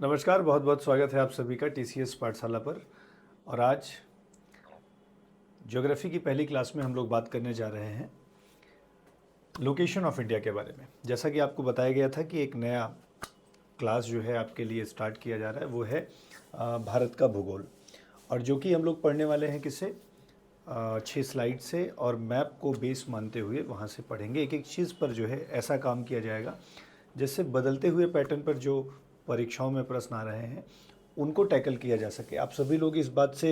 नमस्कार, बहुत बहुत स्वागत है आप सभी का टीसीएस पाठशाला पर। और आज ज्योग्राफी की पहली क्लास में हम लोग बात करने जा रहे हैं लोकेशन ऑफ इंडिया के बारे में। जैसा कि आपको बताया गया था कि एक नया क्लास जो है आपके लिए स्टार्ट किया जा रहा है, वो है भारत का भूगोल। और जो कि हम लोग पढ़ने वाले हैं किससे, 6 स्लाइड से, और मैप को बेस मानते हुए वहाँ से पढ़ेंगे। एक एक चीज़ पर जो है ऐसा काम किया जाएगा जिससे बदलते हुए पैटर्न पर जो परीक्षाओं में प्रश्न आ रहे हैं उनको टैकल किया जा सके। आप सभी लोग इस बात से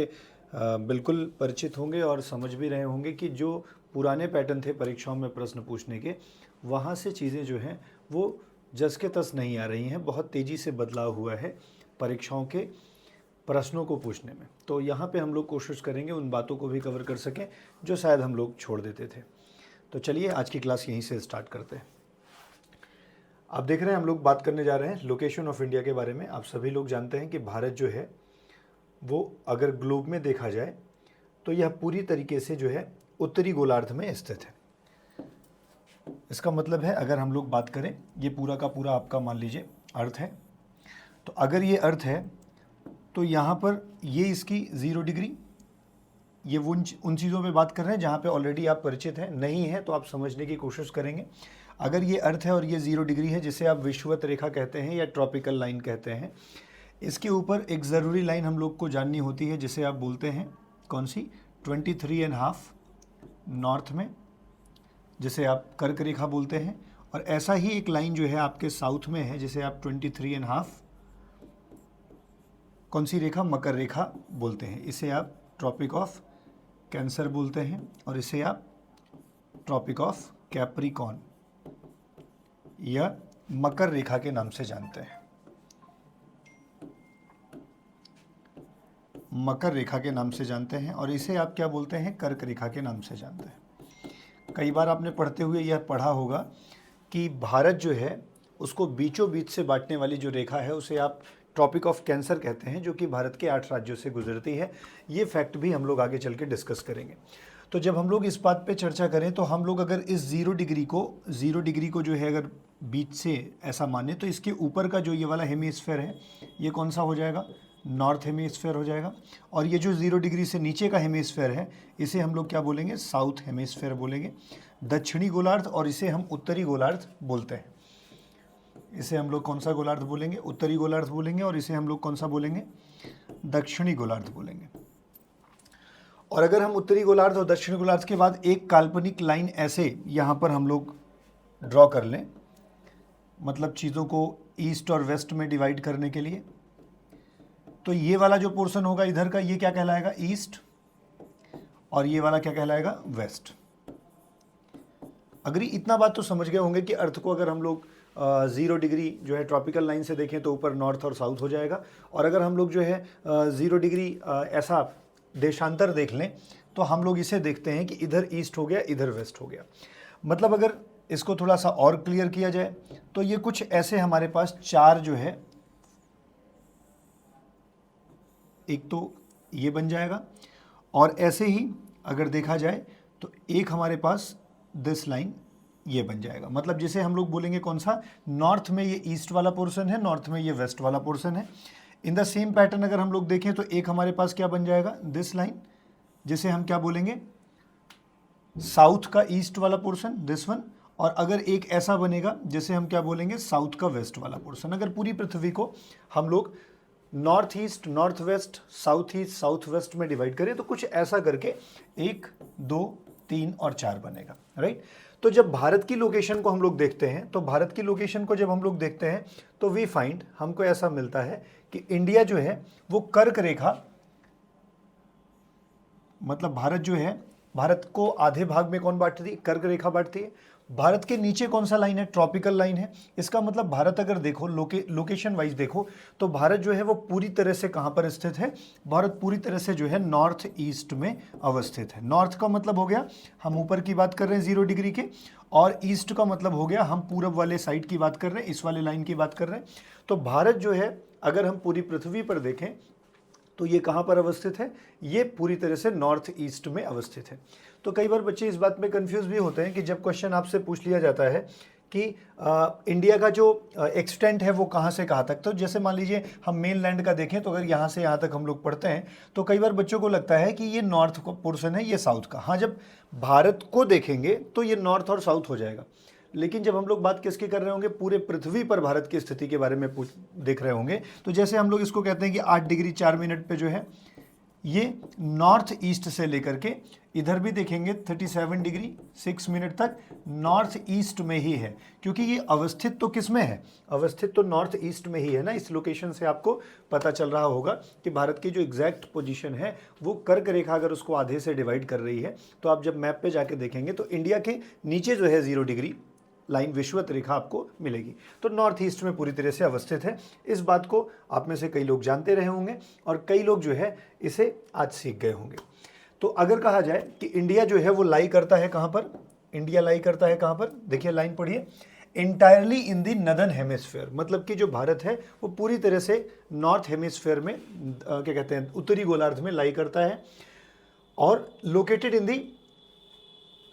बिल्कुल परिचित होंगे और समझ भी रहे होंगे कि जो पुराने पैटर्न थे परीक्षाओं में प्रश्न पूछने के, वहाँ से चीज़ें जो हैं वो जस के तस नहीं आ रही हैं। बहुत तेज़ी से बदलाव हुआ है परीक्षाओं के प्रश्नों को पूछने में। तो यहाँ पे हम लोग कोशिश करेंगे उन बातों को भी कवर कर सकें जो शायद हम लोग छोड़ देते थे। तो चलिए आज की क्लास यहीं से स्टार्ट करते हैं। आप देख रहे हैं हम लोग बात करने जा रहे हैं लोकेशन ऑफ इंडिया के बारे में। आप सभी लोग जानते हैं कि भारत जो है वो अगर ग्लोब में देखा जाए तो यह पूरी तरीके से जो है उत्तरी गोलार्ध में स्थित है। इसका मतलब है अगर हम लोग बात करें, ये पूरा का पूरा आपका मान लीजिए अर्थ है। तो अगर ये अर्थ है तो यहाँ पर ये इसकी 0 डिग्री, ये उन चीज़ों पे बात कर रहे हैं जहाँ पे ऑलरेडी आप परिचित हैं। नहीं है तो आप समझने की कोशिश करेंगे। अगर ये अर्थ है और ये 0 डिग्री है, जिसे आप विषुवत रेखा कहते हैं या ट्रॉपिकल लाइन कहते हैं, इसके ऊपर एक ज़रूरी लाइन हम लोग को जाननी होती है जिसे आप बोलते हैं कौन सी, 23.5 नॉर्थ में, जिसे आप कर्क रेखा बोलते हैं। और ऐसा ही एक लाइन जो है आपके साउथ में है जिसे आप 23.5 कौन सी रेखा, मकर रेखा बोलते हैं। इसे आप ट्रॉपिक ऑफ कैंसर बोलते हैं और इसे आप ट्रॉपिक ऑफ कैप्रिकॉर्न या मकर रेखा के नाम से जानते हैं। मकर रेखा के नाम से जानते हैं और इसे आप क्या बोलते हैं, कर्क रेखा के नाम से जानते हैं। कई बार आपने पढ़ते हुए यह पढ़ा होगा कि भारत जो है उसको बीचों बीच से बांटने वाली जो रेखा है उसे आप ट्रॉपिक ऑफ कैंसर कहते हैं, जो कि भारत के 8 राज्यों से गुजरती है। ये फैक्ट भी हम लोग आगे चल के डिस्कस करेंगे। तो जब हम लोग इस बात पे चर्चा करें तो हम लोग अगर इस 0 डिग्री को जो है अगर बीच से ऐसा माने तो इसके ऊपर का जो ये वाला हेमीस्फेयर है ये कौन सा हो जाएगा, नॉर्थ हेमीस्फेयर हो जाएगा। और ये जो 0 डिग्री से नीचे का हेमीस्फेयर है इसे हम लोग क्या बोलेंगे, साउथ हेमीस्फेयर बोलेंगे, दक्षिणी गोलार्ध। और इसे हम उत्तरी गोलार्ध बोलते हैं। इसे हम लोग कौन सा गोलार्ध बोलेंगे, उत्तरी गोलार्ध बोलेंगे। और इसे हम लोग कौन सा बोलेंगे, दक्षिणी गोलार्ध बोलेंगे। और अगर हम उत्तरी गोलार्ध और दक्षिणी गोलार्ध के बाद एक काल्पनिक लाइन ऐसे यहाँ पर हम लोग ड्रॉ कर लें, मतलब चीज़ों को ईस्ट और वेस्ट में डिवाइड करने के लिए, तो ये वाला जो पोर्शन होगा इधर का ये क्या कहलाएगा, ईस्ट, और ये वाला क्या कहलाएगा, वेस्ट। अगर इतना बात तो समझ गए होंगे कि अर्थ को अगर हम लोग 0 डिग्री जो है ट्रॉपिकल लाइन से देखें तो ऊपर नॉर्थ और साउथ हो जाएगा। और अगर हम लोग जो है 0 डिग्री ऐसा देशांतर देख लें तो हम लोग इसे देखते हैं कि इधर ईस्ट हो गया, इधर वेस्ट हो गया। मतलब अगर इसको थोड़ा सा और क्लियर किया जाए तो ये कुछ ऐसे हमारे पास 4 जो है, एक तो ये बन जाएगा, और ऐसे ही अगर देखा जाए तो एक हमारे पास दिस लाइन ये बन जाएगा। मतलब जिसे हम लोग बोलेंगे कौन सा, नॉर्थ में ये ईस्ट वाला पोर्शन है, नॉर्थ में ये वेस्ट वाला पोर्शन है। इन द सेम पैटर्न अगर हम लोग देखें तो एक हमारे पास क्या बन जाएगा, दिस लाइन, जिसे हम क्या बोलेंगे, साउथ का ईस्ट वाला पोर्शन, दिस वन। और अगर एक ऐसा बनेगा जिसे हम क्या बोलेंगे, साउथ का वेस्ट वाला पोर्शन। अगर पूरी पृथ्वी को हम लोग north east, north west, south east, south west में डिवाइड करें तो कुछ ऐसा करके 1, 2, 3 और 4 बनेगा, राइट। तो जब भारत की लोकेशन को हम लोग देखते हैं तो भारत की लोकेशन को जब हम लोग देखते हैं तो वी फाइंड, हमको ऐसा मिलता है कि इंडिया जो है वो कर्क रेखा, मतलब भारत जो है, भारत को आधे भाग में कौन बांटती है, कर्क रेखा बांटती है। भारत के नीचे कौन सा लाइन है, ट्रॉपिकल लाइन है। इसका मतलब भारत अगर देखो लोकेशन वाइज देखो तो भारत जो है वो पूरी तरह से कहाँ पर स्थित है, भारत पूरी तरह से जो है नॉर्थ ईस्ट में अवस्थित है। नॉर्थ का मतलब हो गया हम ऊपर की बात कर रहे हैं 0 डिग्री के, और ईस्ट का मतलब हो गया हम पूरब वाले साइड की बात कर रहे हैं, इस वाले लाइन की बात कर रहे हैं। तो भारत जो है अगर हम पूरी पृथ्वी पर देखें तो ये कहाँ पर अवस्थित है, ये पूरी तरह से नॉर्थ ईस्ट में अवस्थित है। तो कई बार बच्चे इस बात में कंफ्यूज भी होते हैं कि जब क्वेश्चन आपसे पूछ लिया जाता है कि इंडिया का जो एक्सटेंट है वो कहाँ से कहाँ तक। तो जैसे मान लीजिए हम मेन लैंड का देखें तो अगर यहाँ से यहाँ तक हम लोग पढ़ते हैं तो कई बार बच्चों को लगता है कि ये नॉर्थ का पोर्शन है, ये साउथ का। हाँ, जब भारत को देखेंगे तो ये नॉर्थ और साउथ हो जाएगा, लेकिन जब हम लोग बात किसकी कर रहे होंगे, पूरे पृथ्वी पर भारत की स्थिति के बारे में देख रहे होंगे, तो जैसे हम लोग इसको कहते हैं कि 8 डिग्री 4 मिनट पे जो है ये नॉर्थ ईस्ट से लेकर के इधर भी देखेंगे 37 डिग्री 6 मिनट तक नॉर्थ ईस्ट में ही है, क्योंकि ये अवस्थित तो किस में है, अवस्थित तो नॉर्थ ईस्ट में ही है ना। इस लोकेशन से आपको पता चल रहा होगा कि भारत की जो एग्जैक्ट पोजीशन है वो कर्क रेखा अगर उसको आधे से डिवाइड कर रही है, तो आप जब मैप पे जाके देखेंगे तो इंडिया के नीचे जो है 0 डिग्री लाइन विषुवत रेखा आपको मिलेगी, तो नॉर्थ ईस्ट में पूरी तरह से अवस्थित है। इस बात को आप में से कई लोग जानते रहे होंगे और कई लोग जो है इसे आज सीख गए होंगे। तो अगर कहा जाए कि इंडिया जो है वो लाई करता है कहाँ पर, इंडिया लाई करता है कहाँ पर, देखिए लाइन पढ़िए, इंटायरली इन दी नदर्न हेमिस्फीयर, मतलब कि जो भारत है वो पूरी तरह से नॉर्थ हेमिस्फीयर में क्या कहते हैं उत्तरी गोलार्ध में लाई करता है, और located in the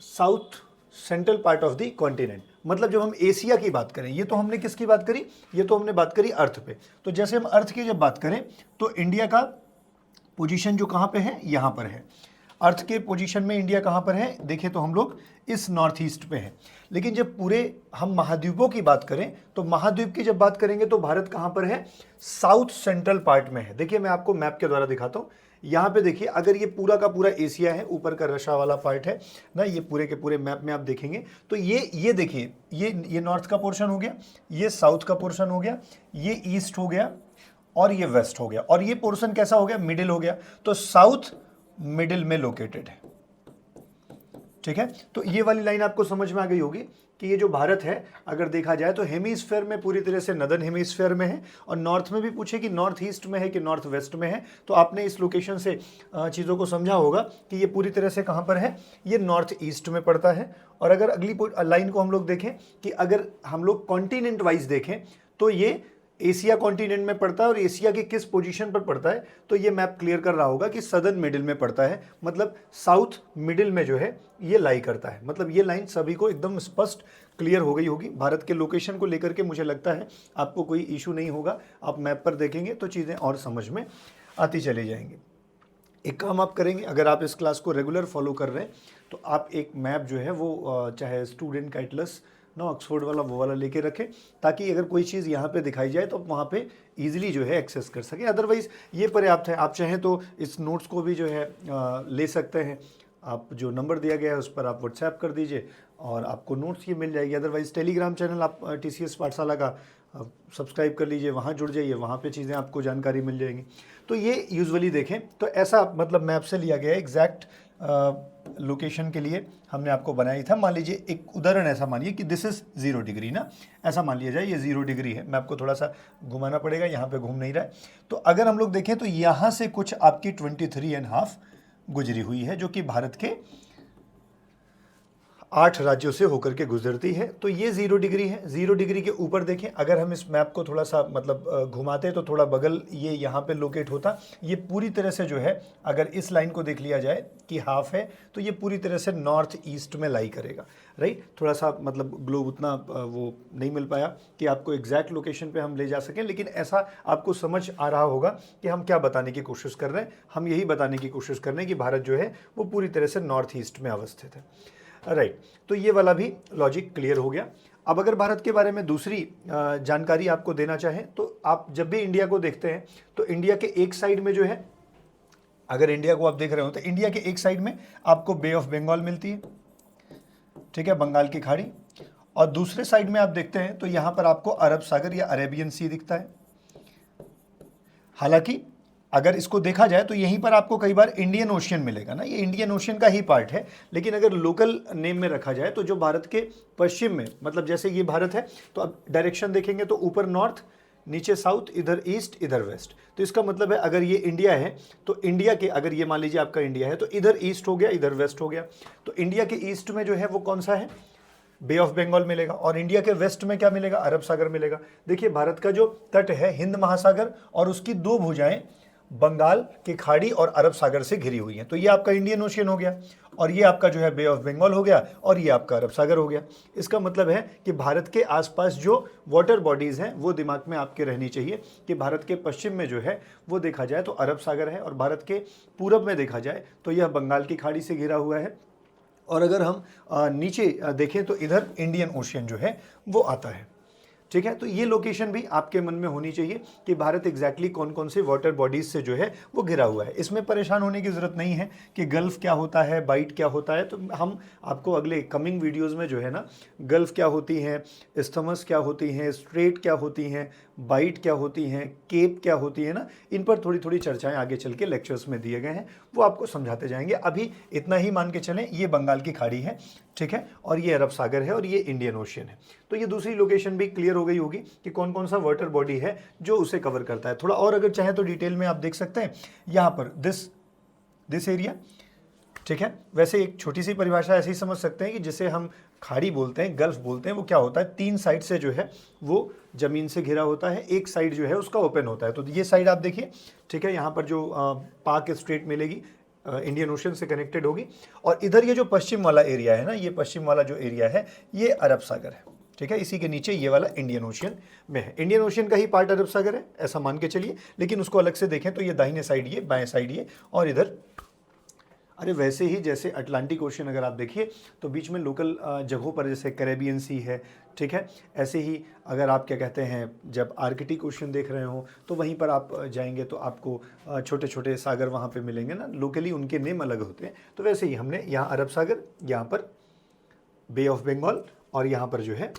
south central part of the continent. मतलब जब हम एशिया की बात करें, ये तो हमने किसकी बात करी, ये तो हमने बात करी अर्थ पे। तो जैसे हम अर्थ की जब बात करें तो इंडिया का पोजीशन जो कहाँ पे है, यहाँ पर है। अर्थ के पोजीशन में इंडिया कहाँ पर है, देखिए तो हम लोग इस नॉर्थ ईस्ट पे हैं। लेकिन जब पूरे हम महाद्वीपों की बात करें तो महाद्वीप की जब बात करेंगे तो भारत कहाँ पर है, साउथ सेंट्रल पार्ट में है। देखिए मैं आपको मैप के द्वारा दिखाता हूँ, यहाँ पे देखिए, अगर ये पूरा का पूरा एशिया है, ऊपर का रशिया वाला पार्ट है ना, ये पूरे के पूरे मैप में आप देखेंगे तो ये देखिए, ये नॉर्थ का पोर्शन हो गया, ये साउथ का पोर्शन हो गया, ये ईस्ट हो गया और ये वेस्ट हो गया, और ये पोर्शन कैसा हो गया, मिडिल हो गया। तो साउथ मिडिल में लोकेटेड है, ठीक है। तो ये वाली लाइन आपको समझ में आ गई होगी कि ये जो भारत है अगर देखा जाए तो हेमिस्फीयर में पूरी तरह से नदर्न हेमिस्फीयर में है, और नॉर्थ में भी पूछे कि नॉर्थ ईस्ट में है कि नॉर्थ वेस्ट में है, तो आपने इस लोकेशन से चीज़ों को समझा होगा कि ये पूरी तरह से कहाँ पर है, ये नॉर्थ ईस्ट में पड़ता है। और अगर अगली लाइन को हम लोग देखें कि अगर हम लोग कॉन्टिनेंट वाइज देखें तो ये एशिया कॉन्टिनेंट में पड़ता है, और एशिया की किस पोजीशन पर पड़ता है, तो ये मैप क्लियर कर रहा होगा कि सदर्न मिडिल में पड़ता है, मतलब साउथ मिडिल में जो है ये लाई करता है। मतलब ये लाइन सभी को एकदम स्पष्ट क्लियर हो गई होगी। भारत के लोकेशन को लेकर के मुझे लगता है आपको कोई इशू नहीं होगा, आप मैप पर देखेंगे तो चीज़ें और समझ में आती चली जाएंगी। एक काम आप करेंगे, अगर आप इस क्लास को रेगुलर फॉलो कर रहे हैं तो आप एक मैप जो है वो चाहे स्टूडेंट का एटलस ना ऑक्सफोर्ड वाला वो वाला लेके रखें, ताकि अगर कोई चीज़ यहाँ पे दिखाई जाए तो आप वहाँ पे इजीली जो है एक्सेस कर सकें। अदरवाइज़ ये पर्याप्त है, आप चाहें तो इस नोट्स को भी जो है ले सकते हैं। आप जो नंबर दिया गया है उस पर आप व्हाट्सएप कर दीजिए और आपको नोट्स ये मिल जाएगी। अदरवाइज़ टेलीग्राम चैनल आप TCS पाठशाला का सब्सक्राइब कर लीजिए, वहाँ जुड़ जाइए, वहाँ पे चीज़ें आपको जानकारी मिल जाएंगी। तो ये यूजुअली देखें तो ऐसा मतलब मैप से लिया गया है, एग्जैक्ट लोकेशन के लिए हमने आपको बनाई था। मान लीजिए एक उदाहरण ऐसा मानिए कि दिस इज़ 0 डिग्री ना, ऐसा मान लिया जाए ये 0 डिग्री है। मैं आपको थोड़ा सा घुमाना पड़ेगा, यहाँ पे घूम नहीं रहा है। तो अगर हम लोग देखें तो यहाँ से कुछ आपकी 23.5 गुजरी हुई है, जो कि भारत के 8 राज्यों से होकर के गुजरती है। तो ये 0 डिग्री है। 0 डिग्री के ऊपर देखें, अगर हम इस मैप को थोड़ा सा मतलब घुमाते तो थोड़ा बगल ये यहाँ पे लोकेट होता। ये पूरी तरह से जो है, अगर इस लाइन को देख लिया जाए कि हाफ है, तो ये पूरी तरह से नॉर्थ ईस्ट में लाई करेगा, राइट। थोड़ा सा मतलब ग्लोब उतना वो नहीं मिल पाया कि आपको एग्जैक्ट लोकेशन पे हम ले जा सकें, लेकिन ऐसा आपको समझ आ रहा होगा कि हम क्या बताने की कोशिश कर रहे हैं। हम यही बताने की कोशिश कर रहे हैं कि भारत जो है वो पूरी तरह से नॉर्थ ईस्ट में अवस्थित है, राइट। तो ये वाला भी लॉजिक क्लियर हो गया। अब अगर भारत के बारे में दूसरी जानकारी आपको देना चाहें तो आप जब भी इंडिया को देखते हैं तो इंडिया के एक साइड में जो है, अगर इंडिया को आप देख रहे हो तो इंडिया के एक साइड में आपको बे ऑफ बंगाल मिलती है, ठीक है, बंगाल की खाड़ी। और दूसरे साइड में आप देखते हैं तो यहाँ पर आपको अरब सागर या अरेबियन सी दिखता है। हालांकि अगर इसको देखा जाए तो यहीं पर आपको कई बार इंडियन ओशियन मिलेगा ना, ये इंडियन ओशियन का ही पार्ट है। लेकिन अगर लोकल नेम में रखा जाए तो जो भारत के पश्चिम में, मतलब जैसे ये भारत है तो अब डायरेक्शन देखेंगे तो ऊपर नॉर्थ, नीचे साउथ, इधर ईस्ट, इधर वेस्ट। तो इसका मतलब है अगर ये इंडिया है तो इंडिया के, अगर ये मान लीजिए आपका इंडिया है तो इधर ईस्ट हो गया, इधर वेस्ट हो गया। तो इंडिया के ईस्ट में जो है वो कौन सा है, बे ऑफ बंगाल मिलेगा, और इंडिया के वेस्ट में क्या मिलेगा, अरब सागर मिलेगा। देखिए भारत का जो तट है हिंद महासागर और उसकी दो भुजाएं बंगाल की खाड़ी और अरब सागर से घिरी हुई हैं। तो ये आपका इंडियन ओशियन हो गया, और ये आपका जो है बे ऑफ बंगाल हो गया, और ये आपका अरब सागर हो गया। इसका मतलब है कि भारत के आसपास जो वाटर बॉडीज़ हैं वो दिमाग में आपके रहनी चाहिए कि भारत के पश्चिम में जो है वो देखा जाए तो अरब सागर है, और भारत के पूरब में देखा जाए तो यह बंगाल की खाड़ी से घिरा हुआ है। और अगर हम नीचे देखें तो इधर इंडियन ओशियन जो है वो आता है। ठीक है, तो ये लोकेशन भी आपके मन में होनी चाहिए कि भारत एग्जैक्टली कौन कौन से वाटर बॉडीज से जो है वो घिरा हुआ है। इसमें परेशान होने की ज़रूरत नहीं है कि गल्फ क्या होता है, बाइट क्या होता है। तो हम आपको अगले कमिंग वीडियोस में जो है ना, गल्फ क्या होती हैं, इस्थमस क्या होती हैं, स्ट्रेट क्या होती हैं, बाइट क्या होती हैं, केप क्या होती है ना, इन पर थोड़ी थोड़ी चर्चाएं आगे चल के लेक्चर्स में दिए गए हैं, वो आपको समझाते जाएंगे। अभी इतना ही मान के चलें, ये बंगाल की खाड़ी है, ठीक है, और ये अरब सागर है, और ये इंडियन ओशियन है। तो ये दूसरी लोकेशन भी क्लियर हो गई होगी कि कौन कौन सा वाटर बॉडी है जो उसे कवर करता है। थोड़ा और अगर चाहे तो डिटेल में आप देख सकते हैं यहाँ पर दिस एरिया, ठीक है। वैसे एक छोटी सी परिभाषा ऐसे ही समझ सकते हैं कि जिसे हम खाड़ी बोलते हैं, गल्फ बोलते हैं, वो क्या होता है, 3 साइड से जो है वो जमीन से घिरा होता है, एक साइड जो है उसका ओपन होता है। तो ये साइड आप देखिए, ठीक है, यहाँ पर जो पाक स्ट्रेट मिलेगी इंडियन ओशन से कनेक्टेड होगी, और इधर ये जो पश्चिम वाला एरिया है ना, ये पश्चिम वाला जो एरिया है ये अरब सागर है, ठीक है। इसी के नीचे ये वाला इंडियन ओशियन में है। इंडियन ओशियन का ही पार्ट अरब सागर है, ऐसा मान के चलिए, लेकिन उसको अलग से देखें तो ये दाहिने साइड ये, बाएं साइड ये, और इधर अरे वैसे ही जैसे अटलांटिक ओशियन अगर आप देखिए तो बीच में लोकल जगहों पर जैसे कैरेबियन सी है, ठीक है। ऐसे ही अगर आप क्या कहते हैं, जब आर्कटिक ओशियन देख रहे हो तो वहीं पर आप जाएंगे तो आपको छोटे छोटे सागर वहाँ पे मिलेंगे ना, लोकली उनके नेम अलग होते हैं। तो वैसे ही हमने यहाँ अरब सागर, यहाँ पर बे ऑफ बंगाल, और यहाँ पर जो है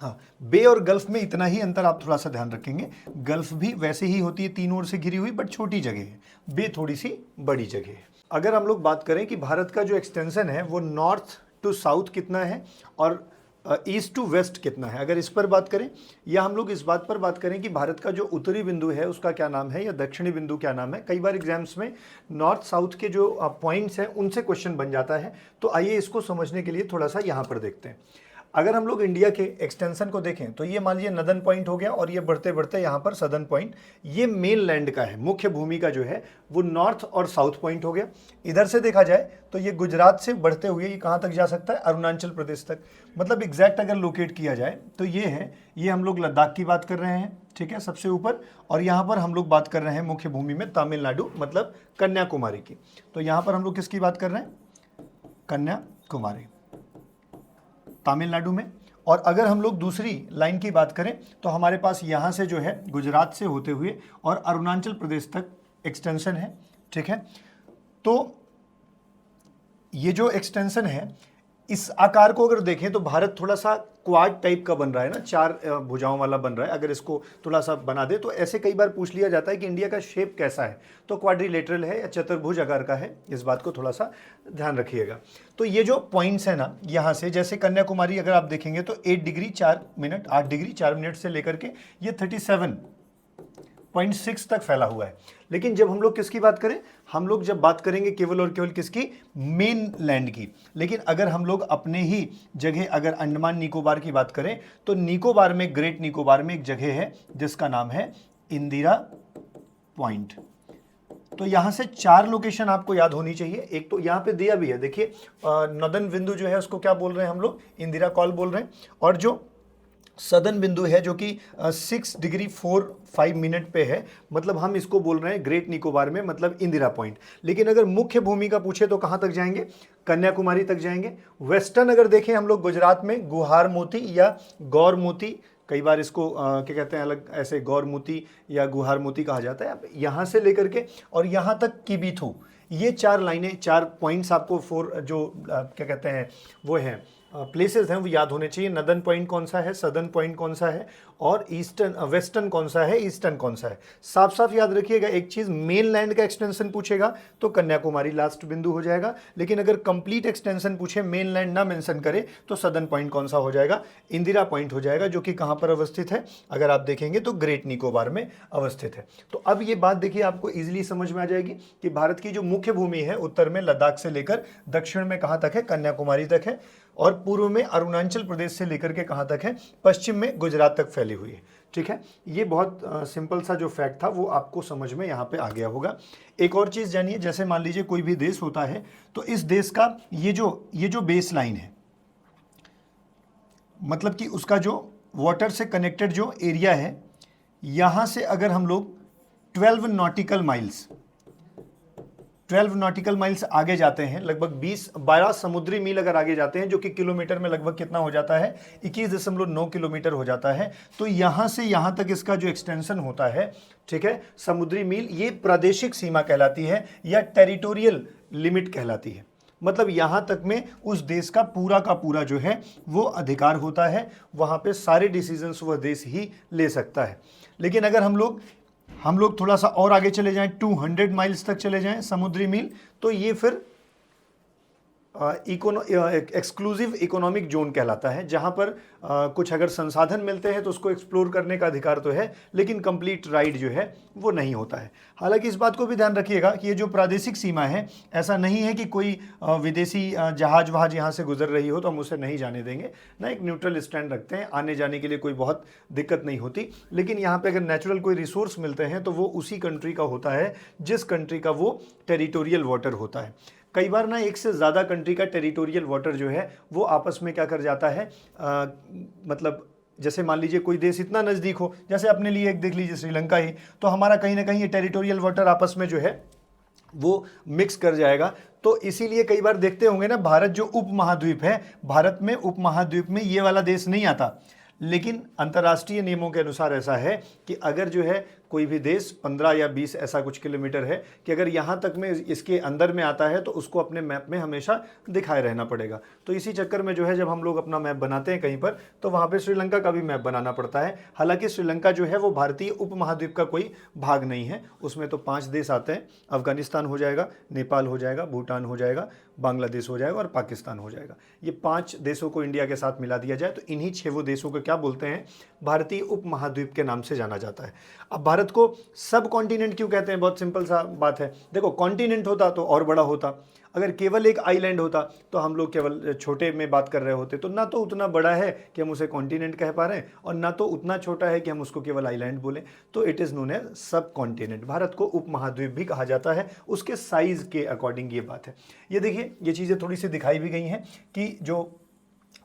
हाँ, बे और गल्फ में इतना ही अंतर आप थोड़ा सा ध्यान रखेंगे। गल्फ भी वैसे ही होती है, 3 ओर से घिरी हुई, बट छोटी जगह है। बे थोड़ी सी बड़ी जगह है। अगर हम लोग बात करें कि भारत का जो एक्सटेंशन है वो नॉर्थ टू साउथ कितना है और ईस्ट टू वेस्ट कितना है, अगर इस पर बात करें, या हम लोग इस बात पर बात करें कि भारत का जो उत्तरी बिंदु है उसका क्या नाम है, या दक्षिणी बिंदु क्या नाम है। कई बार एग्जाम्स में नॉर्थ साउथ के जो पॉइंट्स हैं उनसे क्वेश्चन बन जाता है। तो आइए इसको समझने के लिए थोड़ा सा यहाँ पर देखते हैं। अगर हम लोग इंडिया के एक्सटेंशन को देखें तो ये मान लीजिए नदन पॉइंट हो गया, और ये बढ़ते बढ़ते यहाँ पर सदर्न पॉइंट, ये मेन लैंड का है, मुख्य भूमि का जो है वो नॉर्थ और साउथ पॉइंट हो गया। इधर से देखा जाए तो ये गुजरात से बढ़ते हुए ये कहाँ तक जा सकता है, अरुणाचल प्रदेश तक। मतलब एग्जैक्ट अगर लोकेट किया जाए तो ये है, ये हम लोग लद्दाख की बात कर रहे हैं, ठीक है, सबसे ऊपर, और यहाँ पर हम लोग बात कर रहे हैं मुख्य भूमि में तमिलनाडु मतलब कन्याकुमारी की। तो यहाँ पर हम लोग किसकी बात कर रहे हैं, कन्याकुमारी, तमिलनाडु में। और अगर हम लोग दूसरी लाइन की बात करें तो हमारे पास यहाँ से जो है गुजरात से होते हुए और अरुणाचल प्रदेश तक एक्सटेंशन है, ठीक है। तो ये जो एक्सटेंशन है, इस आकार को अगर देखें तो भारत थोड़ा सा क्वाड टाइप का बन रहा है ना, 4 भुजाओं वाला बन रहा है। अगर इसको थोड़ा सा बना दे तो ऐसे कई बार पूछ लिया जाता है कि इंडिया का शेप कैसा है, तो क्वाड्रिलेटरल है या चतुर्भुज आकार का है, इस बात को थोड़ा सा ध्यान रखिएगा। तो ये जो पॉइंट्स है ना, यहाँ से जैसे कन्याकुमारी अगर आप देखेंगे तो 8 डिग्री 4 मिनट 8 डिग्री 4 मिनट से लेकर के ये 37.6 तक फैला हुआ है। लेकिन जब हम लोग किसकी बात करें, हम लोग जब बात करेंगे केवल और केवल किसकी, मेन लैंड की। लेकिन अगर हम लोग अपने ही जगह अगर अंडमान निकोबार की बात करें तो निकोबार में, ग्रेट निकोबार में एक जगह है जिसका नाम है इंदिरा पॉइंट। तो यहां से 4 लोकेशन आपको याद होनी चाहिए। एक तो यहां पे दिया भी है, देखिए नदन बिंदु जो है उसको क्या बोल रहे हैं हम लोग, इंदिरा कॉल बोल रहे हैं, और जो सदर्न बिंदु है जो कि 6 डिग्री 4-5 मिनट पे है, मतलब हम इसको बोल रहे हैं ग्रेट निकोबार में, मतलब इंदिरा पॉइंट। लेकिन अगर मुख्य भूमि का पूछे तो कहाँ तक जाएंगे, कन्याकुमारी तक जाएंगे। वेस्टर्न अगर देखें हम लोग गुजरात में गुहार मोती या गौर मोती, कई बार इसको क्या कहते हैं अलग, ऐसे गौर मोती या गुहार मोती कहा जाता है। यहाँ से लेकर के और यहाँ तक किबीथू, ये 4 लाइनें, 4 पॉइंट्स आपको 4 जो क्या कहते हैं वो हैं प्लेसेस हैं वो याद होने चाहिए। नदन पॉइंट कौन सा है, सदर्न पॉइंट कौन सा है, और ईस्टर्न वेस्टर्न कौन सा है, ईस्टर्न कौन सा है। साफ साफ याद रखिएगा एक चीज़, मेन लैंड का एक्सटेंशन पूछेगा तो कन्याकुमारी लास्ट बिंदु हो जाएगा। लेकिन अगर कंप्लीट एक्सटेंशन पूछे, मेन लैंड ना मेंशन करे, तो सदर्न पॉइंट कौन सा हो जाएगा, इंदिरा पॉइंट हो जाएगा, जो कि कहाँ पर अवस्थित है, अगर आप देखेंगे तो ग्रेट निकोबार में अवस्थित है। तो अब ये बात देखिए आपको ईजिली समझ में आ जाएगी कि भारत की जो मुख्य भूमि है उत्तर में लद्दाख से लेकर दक्षिण में कहाँ तक है, कन्याकुमारी तक है, और पूर्व में अरुणाचल प्रदेश से लेकर के कहाँ तक है, पश्चिम में गुजरात तक फैली हुई है। ठीक है, ये बहुत सिंपल सा जो फैक्ट था वो आपको समझ में यहाँ पे आ गया होगा। एक और चीज़ जानिए, जैसे मान लीजिए कोई भी देश होता है तो इस देश का ये जो बेस लाइन है, मतलब कि उसका जो वाटर से कनेक्टेड जो एरिया है, यहाँ से अगर हम लोग 12 नॉटिकल माइल्स आगे जाते हैं, लगभग 12 समुद्री मील अगर आगे जाते हैं, जो कि किलोमीटर में लगभग कितना हो जाता है, 21.9 किलोमीटर हो जाता है। तो यहाँ से यहाँ तक इसका जो एक्सटेंशन होता है, ठीक है, समुद्री मील, ये प्रादेशिक सीमा कहलाती है या टेरिटोरियल लिमिट कहलाती है। मतलब यहाँ तक में उस देश का पूरा जो है वो अधिकार होता है, वहाँ पे सारे डिसीजंस वह देश ही ले सकता है। लेकिन अगर हम लोग थोड़ा सा और आगे चले जाएं, 200 माइल्स तक चले जाएं समुद्री मील, तो ये फिर एक्सक्लूसिव इकोनॉमिक जोन कहलाता है, जहां पर कुछ अगर संसाधन मिलते हैं तो उसको एक्सप्लोर करने का अधिकार तो है, लेकिन कंप्लीट राइट जो है वो नहीं होता है। हालांकि इस बात को भी ध्यान रखिएगा कि ये जो प्रादेशिक सीमा है, ऐसा नहीं है कि कोई विदेशी जहाज वहाज यहाँ से गुजर रही हो तो हम उसे नहीं जाने देंगे ना, एक न्यूट्रल स्टैंड रखते हैं, आने जाने के लिए कोई बहुत दिक्कत नहीं होती। लेकिन यहाँ पे अगर नेचुरल कोई रिसोर्स मिलते हैं तो वो उसी कंट्री का होता है जिस कंट्री का वो टेरिटोरियल वाटर होता है। कई बार ना एक से ज़्यादा कंट्री का टेरिटोरियल वाटर जो है वो आपस में क्या कर जाता है, मतलब जैसे मान लीजिए कोई देश इतना नज़दीक हो, जैसे अपने लिए एक देख लीजिए श्रीलंका ही, तो हमारा कहीं ना कहीं ये टेरिटोरियल वाटर आपस में जो है वो मिक्स कर जाएगा। तो इसीलिए कई बार देखते होंगे ना, भारत जो उपमहाद्वीप है, भारत में उपमहाद्वीप में ये वाला देश नहीं आता, लेकिन अंतर्राष्ट्रीय नियमों के अनुसार ऐसा है कि अगर जो है कोई भी देश 15 या 20 ऐसा कुछ किलोमीटर है कि अगर यहाँ तक में इसके अंदर में आता है तो उसको अपने मैप में हमेशा दिखाए रहना पड़ेगा। तो इसी चक्कर में जो है जब हम लोग अपना मैप बनाते हैं कहीं पर, तो वहाँ पे श्रीलंका का भी मैप बनाना पड़ता है। हालांकि श्रीलंका जो है वो भारतीय उपमहाद्वीप का कोई भाग नहीं है, उसमें तो 5 देश आते हैं, अफगानिस्तान हो जाएगा, नेपाल हो जाएगा, भूटान हो जाएगा, बांग्लादेश हो जाएगा और पाकिस्तान हो जाएगा। ये 5 देशों को इंडिया के साथ मिला दिया जाए तो इन्हीं 6 देशों को क्या बोलते हैं, भारतीय उपमहाद्वीप के नाम से जाना जाता है। अब भारत को सब कॉन्टिनेंट क्यों कहते हैं, बहुत सिंपल सा बात है। देखो, कॉन्टिनेंट होता तो और बड़ा होता, अगर केवल एक आइलैंड होता तो हम लोग केवल छोटे में बात कर रहे होते, तो ना तो उतना बड़ा है कि हम उसे कॉन्टिनेंट कह पा रहे हैं और ना तो उतना छोटा है कि हम उसको केवल आइलैंड बोलें। तो इट इज़ नोन एज सब कॉन्टिनेंट। भारत को उपमहाद्वीप भी कहा जाता है, उसके साइज़ के अकॉर्डिंग ये बात है। ये देखिए, ये चीज़ें थोड़ी सी दिखाई भी गई हैं कि जो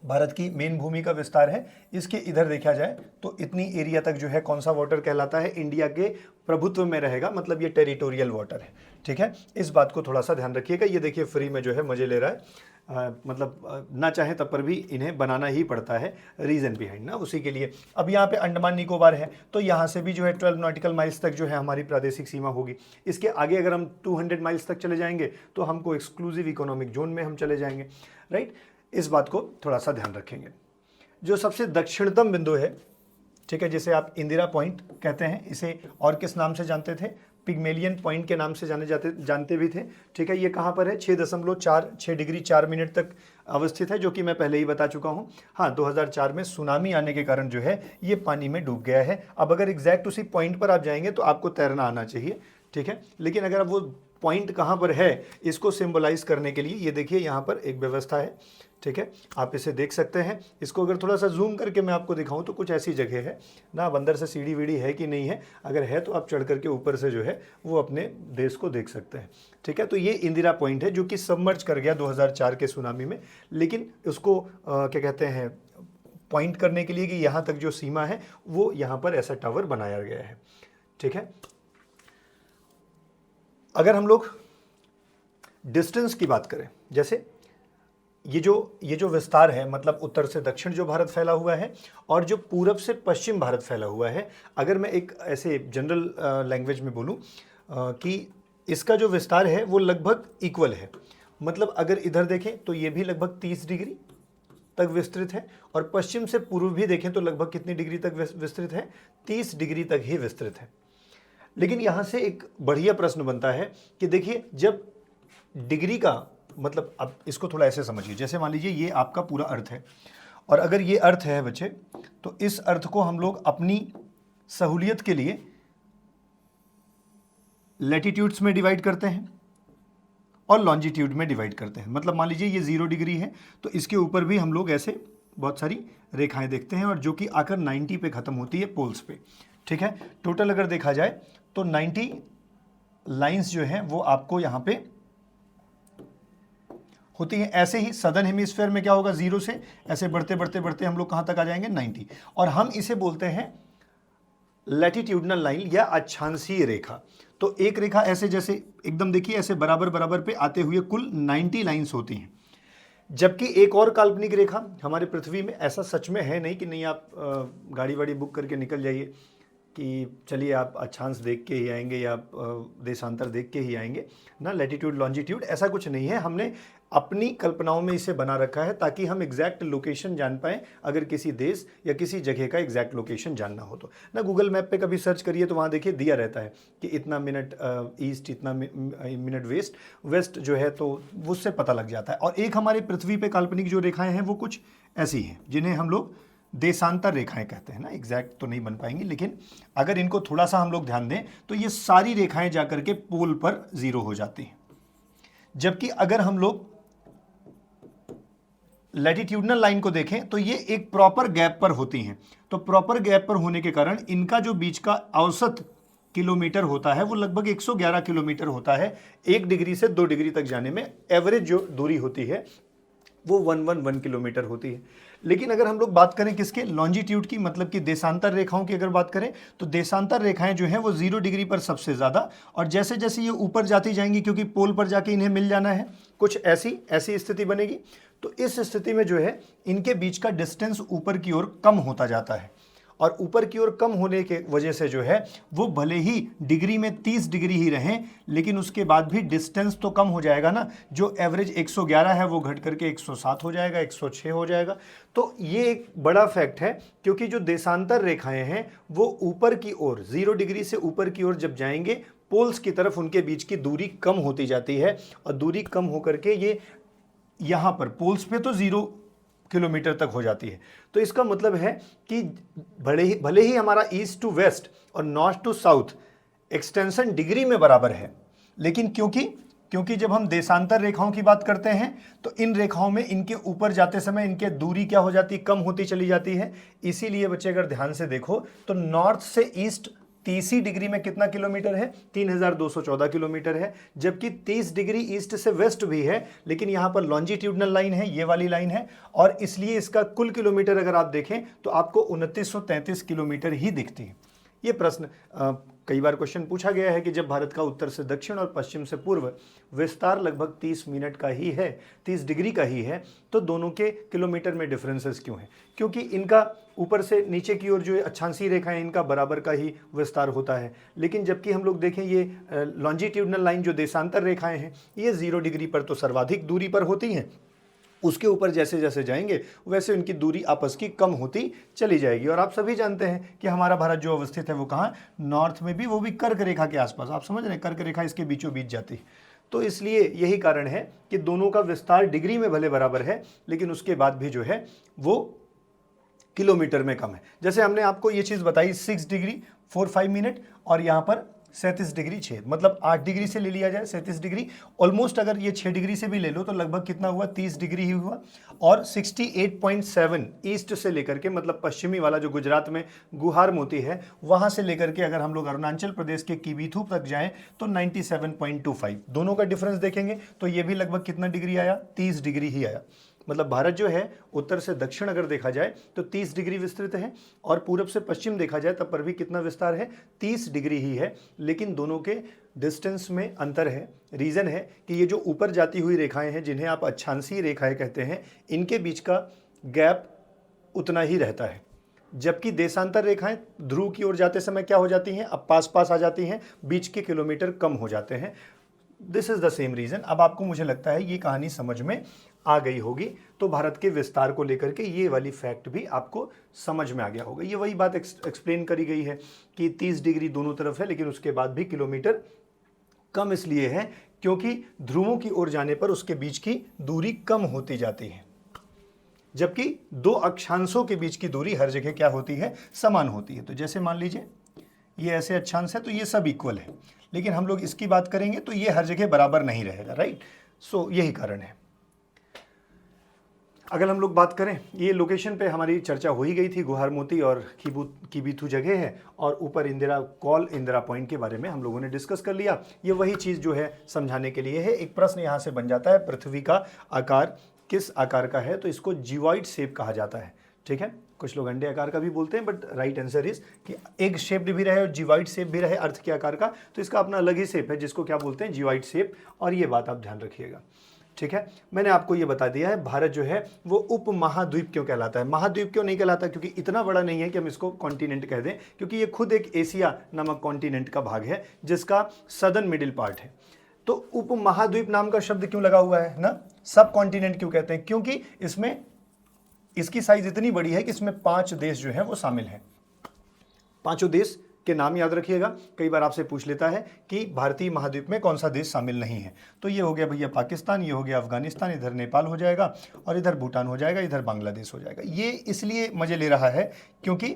भारत की मेन भूमि का विस्तार है, इसके इधर देखा जाए तो इतनी एरिया तक जो है कौन सा वाटर कहलाता है, इंडिया के प्रभुत्व में रहेगा, मतलब ये टेरिटोरियल वाटर है। ठीक है, इस बात को थोड़ा सा ध्यान रखिएगा। ये देखिए फ्री में जो है मजे ले रहा है, मतलब ना चाहे तब पर भी इन्हें बनाना ही पड़ता है, रीज़न बिहाइंड ना उसी के लिए। अब यहाँ पे अंडमान निकोबार है, तो यहाँ से भी जो है 12 नॉटिकल माइल्स तक जो है हमारी प्रादेशिक सीमा होगी। इसके आगे अगर हम 200 माइल्स तक चले जाएंगे तो हमको एक्सक्लूसिव इकोनॉमिक जोन में हम चले जाएंगे, राइट। इस बात को थोड़ा सा ध्यान रखेंगे। जो सबसे दक्षिणतम बिंदु है, ठीक है, जिसे आप इंदिरा पॉइंट कहते हैं, इसे और किस नाम से जानते थे, पिग्मेलियन पॉइंट के नाम से जानते भी थे। ठीक है, ये कहाँ पर है, 6 डिग्री 4 मिनट तक अवस्थित है, जो कि मैं पहले ही बता चुका हूँ। हाँ, 2004 में सुनामी आने के कारण जो है ये पानी में डूब गया है। अब अगर एग्जैक्ट उसी पॉइंट पर आप जाएंगे तो आपको तैरना आना चाहिए, ठीक है, लेकिन अगर वो पॉइंट कहाँ पर है इसको सिंबलाइज करने के लिए ये देखिए यहाँ पर एक व्यवस्था है, ठीक है, आप इसे देख सकते हैं। इसको अगर थोड़ा सा जूम करके मैं आपको दिखाऊं तो कुछ ऐसी जगह है ना, अब अंदर से सीढ़ी वीढ़ी है कि नहीं है, अगर है तो आप चढ़ करके ऊपर से जो है वो अपने देश को देख सकते हैं। ठीक है, तो ये इंदिरा पॉइंट है जो कि सबमर्ज कर गया 2004 के सुनामी में, लेकिन उसको क्या कहते हैं, पॉइंट करने के लिए कि यहाँ तक जो सीमा है वो यहाँ पर ऐसा टावर बनाया गया है। ठीक है, अगर हम लोग डिस्टेंस की बात करें, जैसे ये जो विस्तार है, मतलब उत्तर से दक्षिण जो भारत फैला हुआ है और जो पूरब से पश्चिम भारत फैला हुआ है, अगर मैं एक ऐसे जनरल लैंग्वेज में बोलूँ कि इसका जो विस्तार है वो लगभग इक्वल है। मतलब अगर इधर देखें तो ये भी लगभग 30 डिग्री तक विस्तृत है और पश्चिम से पूर्व भी देखें तो लगभग कितनी डिग्री तक विस्तृत है, 30 डिग्री तक ही विस्तृत है। लेकिन यहाँ से एक बढ़िया प्रश्न बनता है कि देखिए, जब डिग्री का मतलब, अब इसको थोड़ा ऐसे समझिए, जैसे मान लीजिए ये आपका पूरा अर्थ है और अगर ये अर्थ है बच्चे, तो इस अर्थ को हम लोग अपनी सहूलियत के लिए लैटिट्यूड्स में डिवाइड करते हैं और लॉन्जिट्यूड में डिवाइड करते हैं। मतलब मान लीजिए ये 0 डिग्री है तो इसके ऊपर भी हम लोग ऐसे बहुत सारी रेखाएं देखते हैं और जो कि आकर 90 पे ख़त्म होती है पोल्स पे। ठीक है, टोटल अगर देखा जाए तो 90 लाइंस जो हैं वो आपको यहाँ पे होती है। ऐसे ही सदर्न हेमिस्फीयर में क्या होगा, 0 से ऐसे बढ़ते बढ़ते बढ़ते हम लोग कहाँ तक आ जाएंगे, 90, और हम इसे बोलते हैं लैटिट्यूडनल लाइन या अक्षांशीय रेखा। तो एक रेखा ऐसे जैसे एकदम देखिए ऐसे बराबर बराबर पे आते हुए कुल 90 लाइंस होती हैं। जबकि एक और काल्पनिक रेखा हमारे पृथ्वी में, ऐसा सच में है नहीं कि नहीं आप गाड़ी वाड़ी बुक करके निकल जाइए कि चलिए आप अक्षांश देख के ही आएंगे या देशांतर देख के ही आएंगे ना, लैटिट्यूड लॉन्जिट्यूड ऐसा कुछ नहीं है। हमने अपनी कल्पनाओं में इसे बना रखा है ताकि हम एग्जैक्ट लोकेशन जान पाएँ, अगर किसी देश या किसी जगह का एग्जैक्ट लोकेशन जानना हो तो ना। गूगल मैप पे कभी सर्च करिए तो वहाँ देखिए दिया रहता है कि इतना मिनट ईस्ट, इतना मिनट वेस्ट जो है, तो उससे पता लग जाता है। और एक हमारे पृथ्वी पे काल्पनिक जो रेखाएं हैं वो कुछ ऐसी हैं जिन्हें हम लोग देशांतर रेखाएं कहते हैं ना। एग्जैक्ट तो नहीं बन पाएंगी, लेकिन अगर इनको थोड़ा सा हम लोग ध्यान दें तो ये सारी रेखाएं जाकर के पोल पर 0 हो जाती हैं। जबकि अगर हम लोग लैटिट्यूडनल लाइन को देखें तो ये एक प्रॉपर गैप पर होती हैं। तो प्रॉपर गैप पर होने के कारण इनका जो बीच का औसत किलोमीटर होता है वो लगभग 111 किलोमीटर होता है। 1 डिग्री से 2 डिग्री तक जाने में एवरेज जो दूरी होती है वो 111 किलोमीटर होती है। लेकिन अगर हम लोग बात करें किसके, लॉन्जिट्यूड की, मतलब कि देशांतर रेखाओं की अगर बात करें तो देशांतर रेखाएं जो हैं वो 0 डिग्री पर सबसे ज़्यादा, और जैसे जैसे ये ऊपर जाती जाएंगी क्योंकि पोल पर जाके इन्हें मिल जाना है, कुछ ऐसी स्थिति बनेगी। तो इस स्थिति में जो है इनके बीच का डिस्टेंस ऊपर की ओर कम होता जाता है, और ऊपर की ओर कम होने के वजह से जो है वो भले ही डिग्री में 30 डिग्री ही रहें, लेकिन उसके बाद भी डिस्टेंस तो कम हो जाएगा ना। जो एवरेज 111 है वो घट करके 107 हो जाएगा, 106 हो जाएगा। तो ये एक बड़ा फैक्ट है, क्योंकि जो देशांतर रेखाएं हैं वो ऊपर की ओर 0 डिग्री से ऊपर की ओर जब जाएंगे पोल्स की तरफ, उनके बीच की दूरी कम होती जाती है, और दूरी कम होकर के ये यहाँ पर पोल्स पे तो 0 किलोमीटर तक हो जाती है। तो इसका मतलब है कि भले ही हमारा ईस्ट टू वेस्ट और north to south extension degree में बराबर है, लेकिन क्योंकि जब हम देशांतर रेखाओं की बात करते हैं तो इन रेखाओं में इनके ऊपर जाते समय इनके दूरी क्या हो जाती है, कम होती चली जाती है। इसीलिए बच्चे अगर ध्यान से देखो तो नॉर्थ से ईस्ट 30 डिग्री में कितना किलोमीटर है, 3214 किलोमीटर है। जबकि 30 डिग्री ईस्ट से वेस्ट भी है, लेकिन यहाँ पर लॉन्जिट्यूडनल लाइन है, ये वाली लाइन है, और इसलिए इसका कुल किलोमीटर अगर आप देखें तो आपको 2933 किलोमीटर ही दिखती है। ये प्रश्न कई बार क्वेश्चन पूछा गया है कि जब भारत का उत्तर से दक्षिण और पश्चिम से पूर्व विस्तार लगभग 30 मिनट का ही है, 30 डिग्री का ही है, तो दोनों के किलोमीटर में डिफरेंसेस क्यों हैं? क्योंकि इनका ऊपर से नीचे की ओर जो अक्षांशीय रेखाएं इनका बराबर का ही विस्तार होता है। लेकिन जबकि हम लोग देखें ये लॉन्जिट्यूडनल लाइन जो देशांतर रेखाएं हैं ये 0 डिग्री पर तो सर्वाधिक दूरी पर होती हैं, उसके ऊपर जैसे जैसे जाएंगे वैसे उनकी दूरी आपस की कम होती चली जाएगी। और आप सभी जानते हैं कि हमारा भारत जो अवस्थित है वो कहाँ, नॉर्थ में भी, वो भी कर्क रेखा के आसपास। आप समझ रहे हैं, कर्क रेखा इसके बीचों बीच जाती है। तो इसलिए यही कारण है कि दोनों का विस्तार डिग्री में भले बराबर है, लेकिन उसके बाद भी जो है वो किलोमीटर में कम है। जैसे हमने आपको ये चीज़ बताई 6 डिग्री 45 मिनट, और यहाँ पर 37 डिग्री 6, मतलब 8 डिग्री से ले लिया जाए 37 डिग्री, ऑलमोस्ट अगर ये 6 डिग्री से भी ले लो तो लगभग कितना हुआ, 30 डिग्री ही हुआ। और 68.7 ईस्ट से लेकर के, मतलब पश्चिमी वाला जो गुजरात में गुहार मोती है वहाँ से लेकर के अगर हम लोग अरुणाचल प्रदेश के कीबीथू तक जाएं तो 97.25, दोनों का डिफरेंस देखेंगे तो ये भी लगभग कितना डिग्री आया, 30 डिग्री ही आया। मतलब भारत जो है उत्तर से दक्षिण अगर देखा जाए तो 30 डिग्री विस्तृत है, और पूरब से पश्चिम देखा जाए तब पर भी कितना विस्तार है, 30 डिग्री ही है। लेकिन दोनों के डिस्टेंस में अंतर है। रीज़न है कि ये जो ऊपर जाती हुई रेखाएं हैं जिन्हें आप अक्षांशीय रेखाएं कहते हैं, इनके बीच का गैप उतना ही रहता है। जबकि देशांतर रेखाएं ध्रुव की ओर जाते समय क्या हो जाती हैं, अब पास पास आ जाती हैं, बीच के किलोमीटर कम हो जाते हैं। This is the same reason. अब आपको मुझे लगता है ये कहानी समझ में आ गई होगी। तो भारत के विस्तार को लेकर के ये वाली फैक्ट भी आपको समझ में आ गया होगा। ये वही बात एक्सप्लेन करी गई है कि 30 डिग्री दोनों तरफ है, लेकिन उसके बाद भी किलोमीटर कम इसलिए है क्योंकि ध्रुवों की ओर जाने पर उसके बीच की दूरी कम होती जाती है, जबकि दो अक्षांशों के बीच की दूरी हर जगह क्या होती है, समान होती है। तो जैसे मान लीजिए ये ऐसे अक्षांश है तो ये सब इक्वल है, लेकिन हम लोग इसकी बात करेंगे तो ये हर जगह बराबर नहीं रहेगा, राइट। सो यही कारण है। अगर हम लोग बात करें, ये लोकेशन पे हमारी चर्चा हो ही गई थी, गुहारमोती और कीबीथू जगह है, और ऊपर इंदिरा पॉइंट के बारे में हम लोगों ने डिस्कस कर लिया। ये वही चीज़ जो है समझाने के लिए है। एक प्रश्न यहाँ से बन जाता है, पृथ्वी का आकार किस आकार का है? तो इसको जिवॉइड शेप कहा जाता है। ठीक है, कुछ लोग अंडे आकार का भी बोलते हैं, बट राइट आंसर इज कि एग शेप्ड भी रहे और जिवॉइड शेप भी रहे अर्थ के आकार का, तो इसका अपना अलग ही शेप है जिसको क्या बोलते हैं, जिवॉइड शेप। और ये बात आप ध्यान रखिएगा। ठीक है, मैंने आपको ये बता दिया है भारत जो है वो उप महाद्वीप क्यों कहलाता है। महाद्वीप क्यों नहीं कहलाता? क्योंकि इतना बड़ा नहीं है कि हम इसको कॉन्टिनेंट कह दें, क्योंकि ये खुद एक एशिया नामक कॉन्टिनेंट का भाग है जिसका सदर्न मिडिल पार्ट है। तो उप महाद्वीप नाम का शब्द क्यों लगा हुआ है ना, सब कॉन्टिनेंट क्यों कहते हैं? क्योंकि इसमें इसकी साइज इतनी बड़ी है कि इसमें 5 देश जो है वो शामिल हैं। 5 देश के नाम याद रखिएगा, कई बार आपसे पूछ लेता है कि भारतीय महाद्वीप में कौन सा देश शामिल नहीं है। तो ये हो गया भैया पाकिस्तान, ये हो गया अफगानिस्तान, इधर नेपाल हो जाएगा, और इधर भूटान हो जाएगा, इधर बांग्लादेश हो जाएगा। ये इसलिए मजे ले रहा है क्योंकि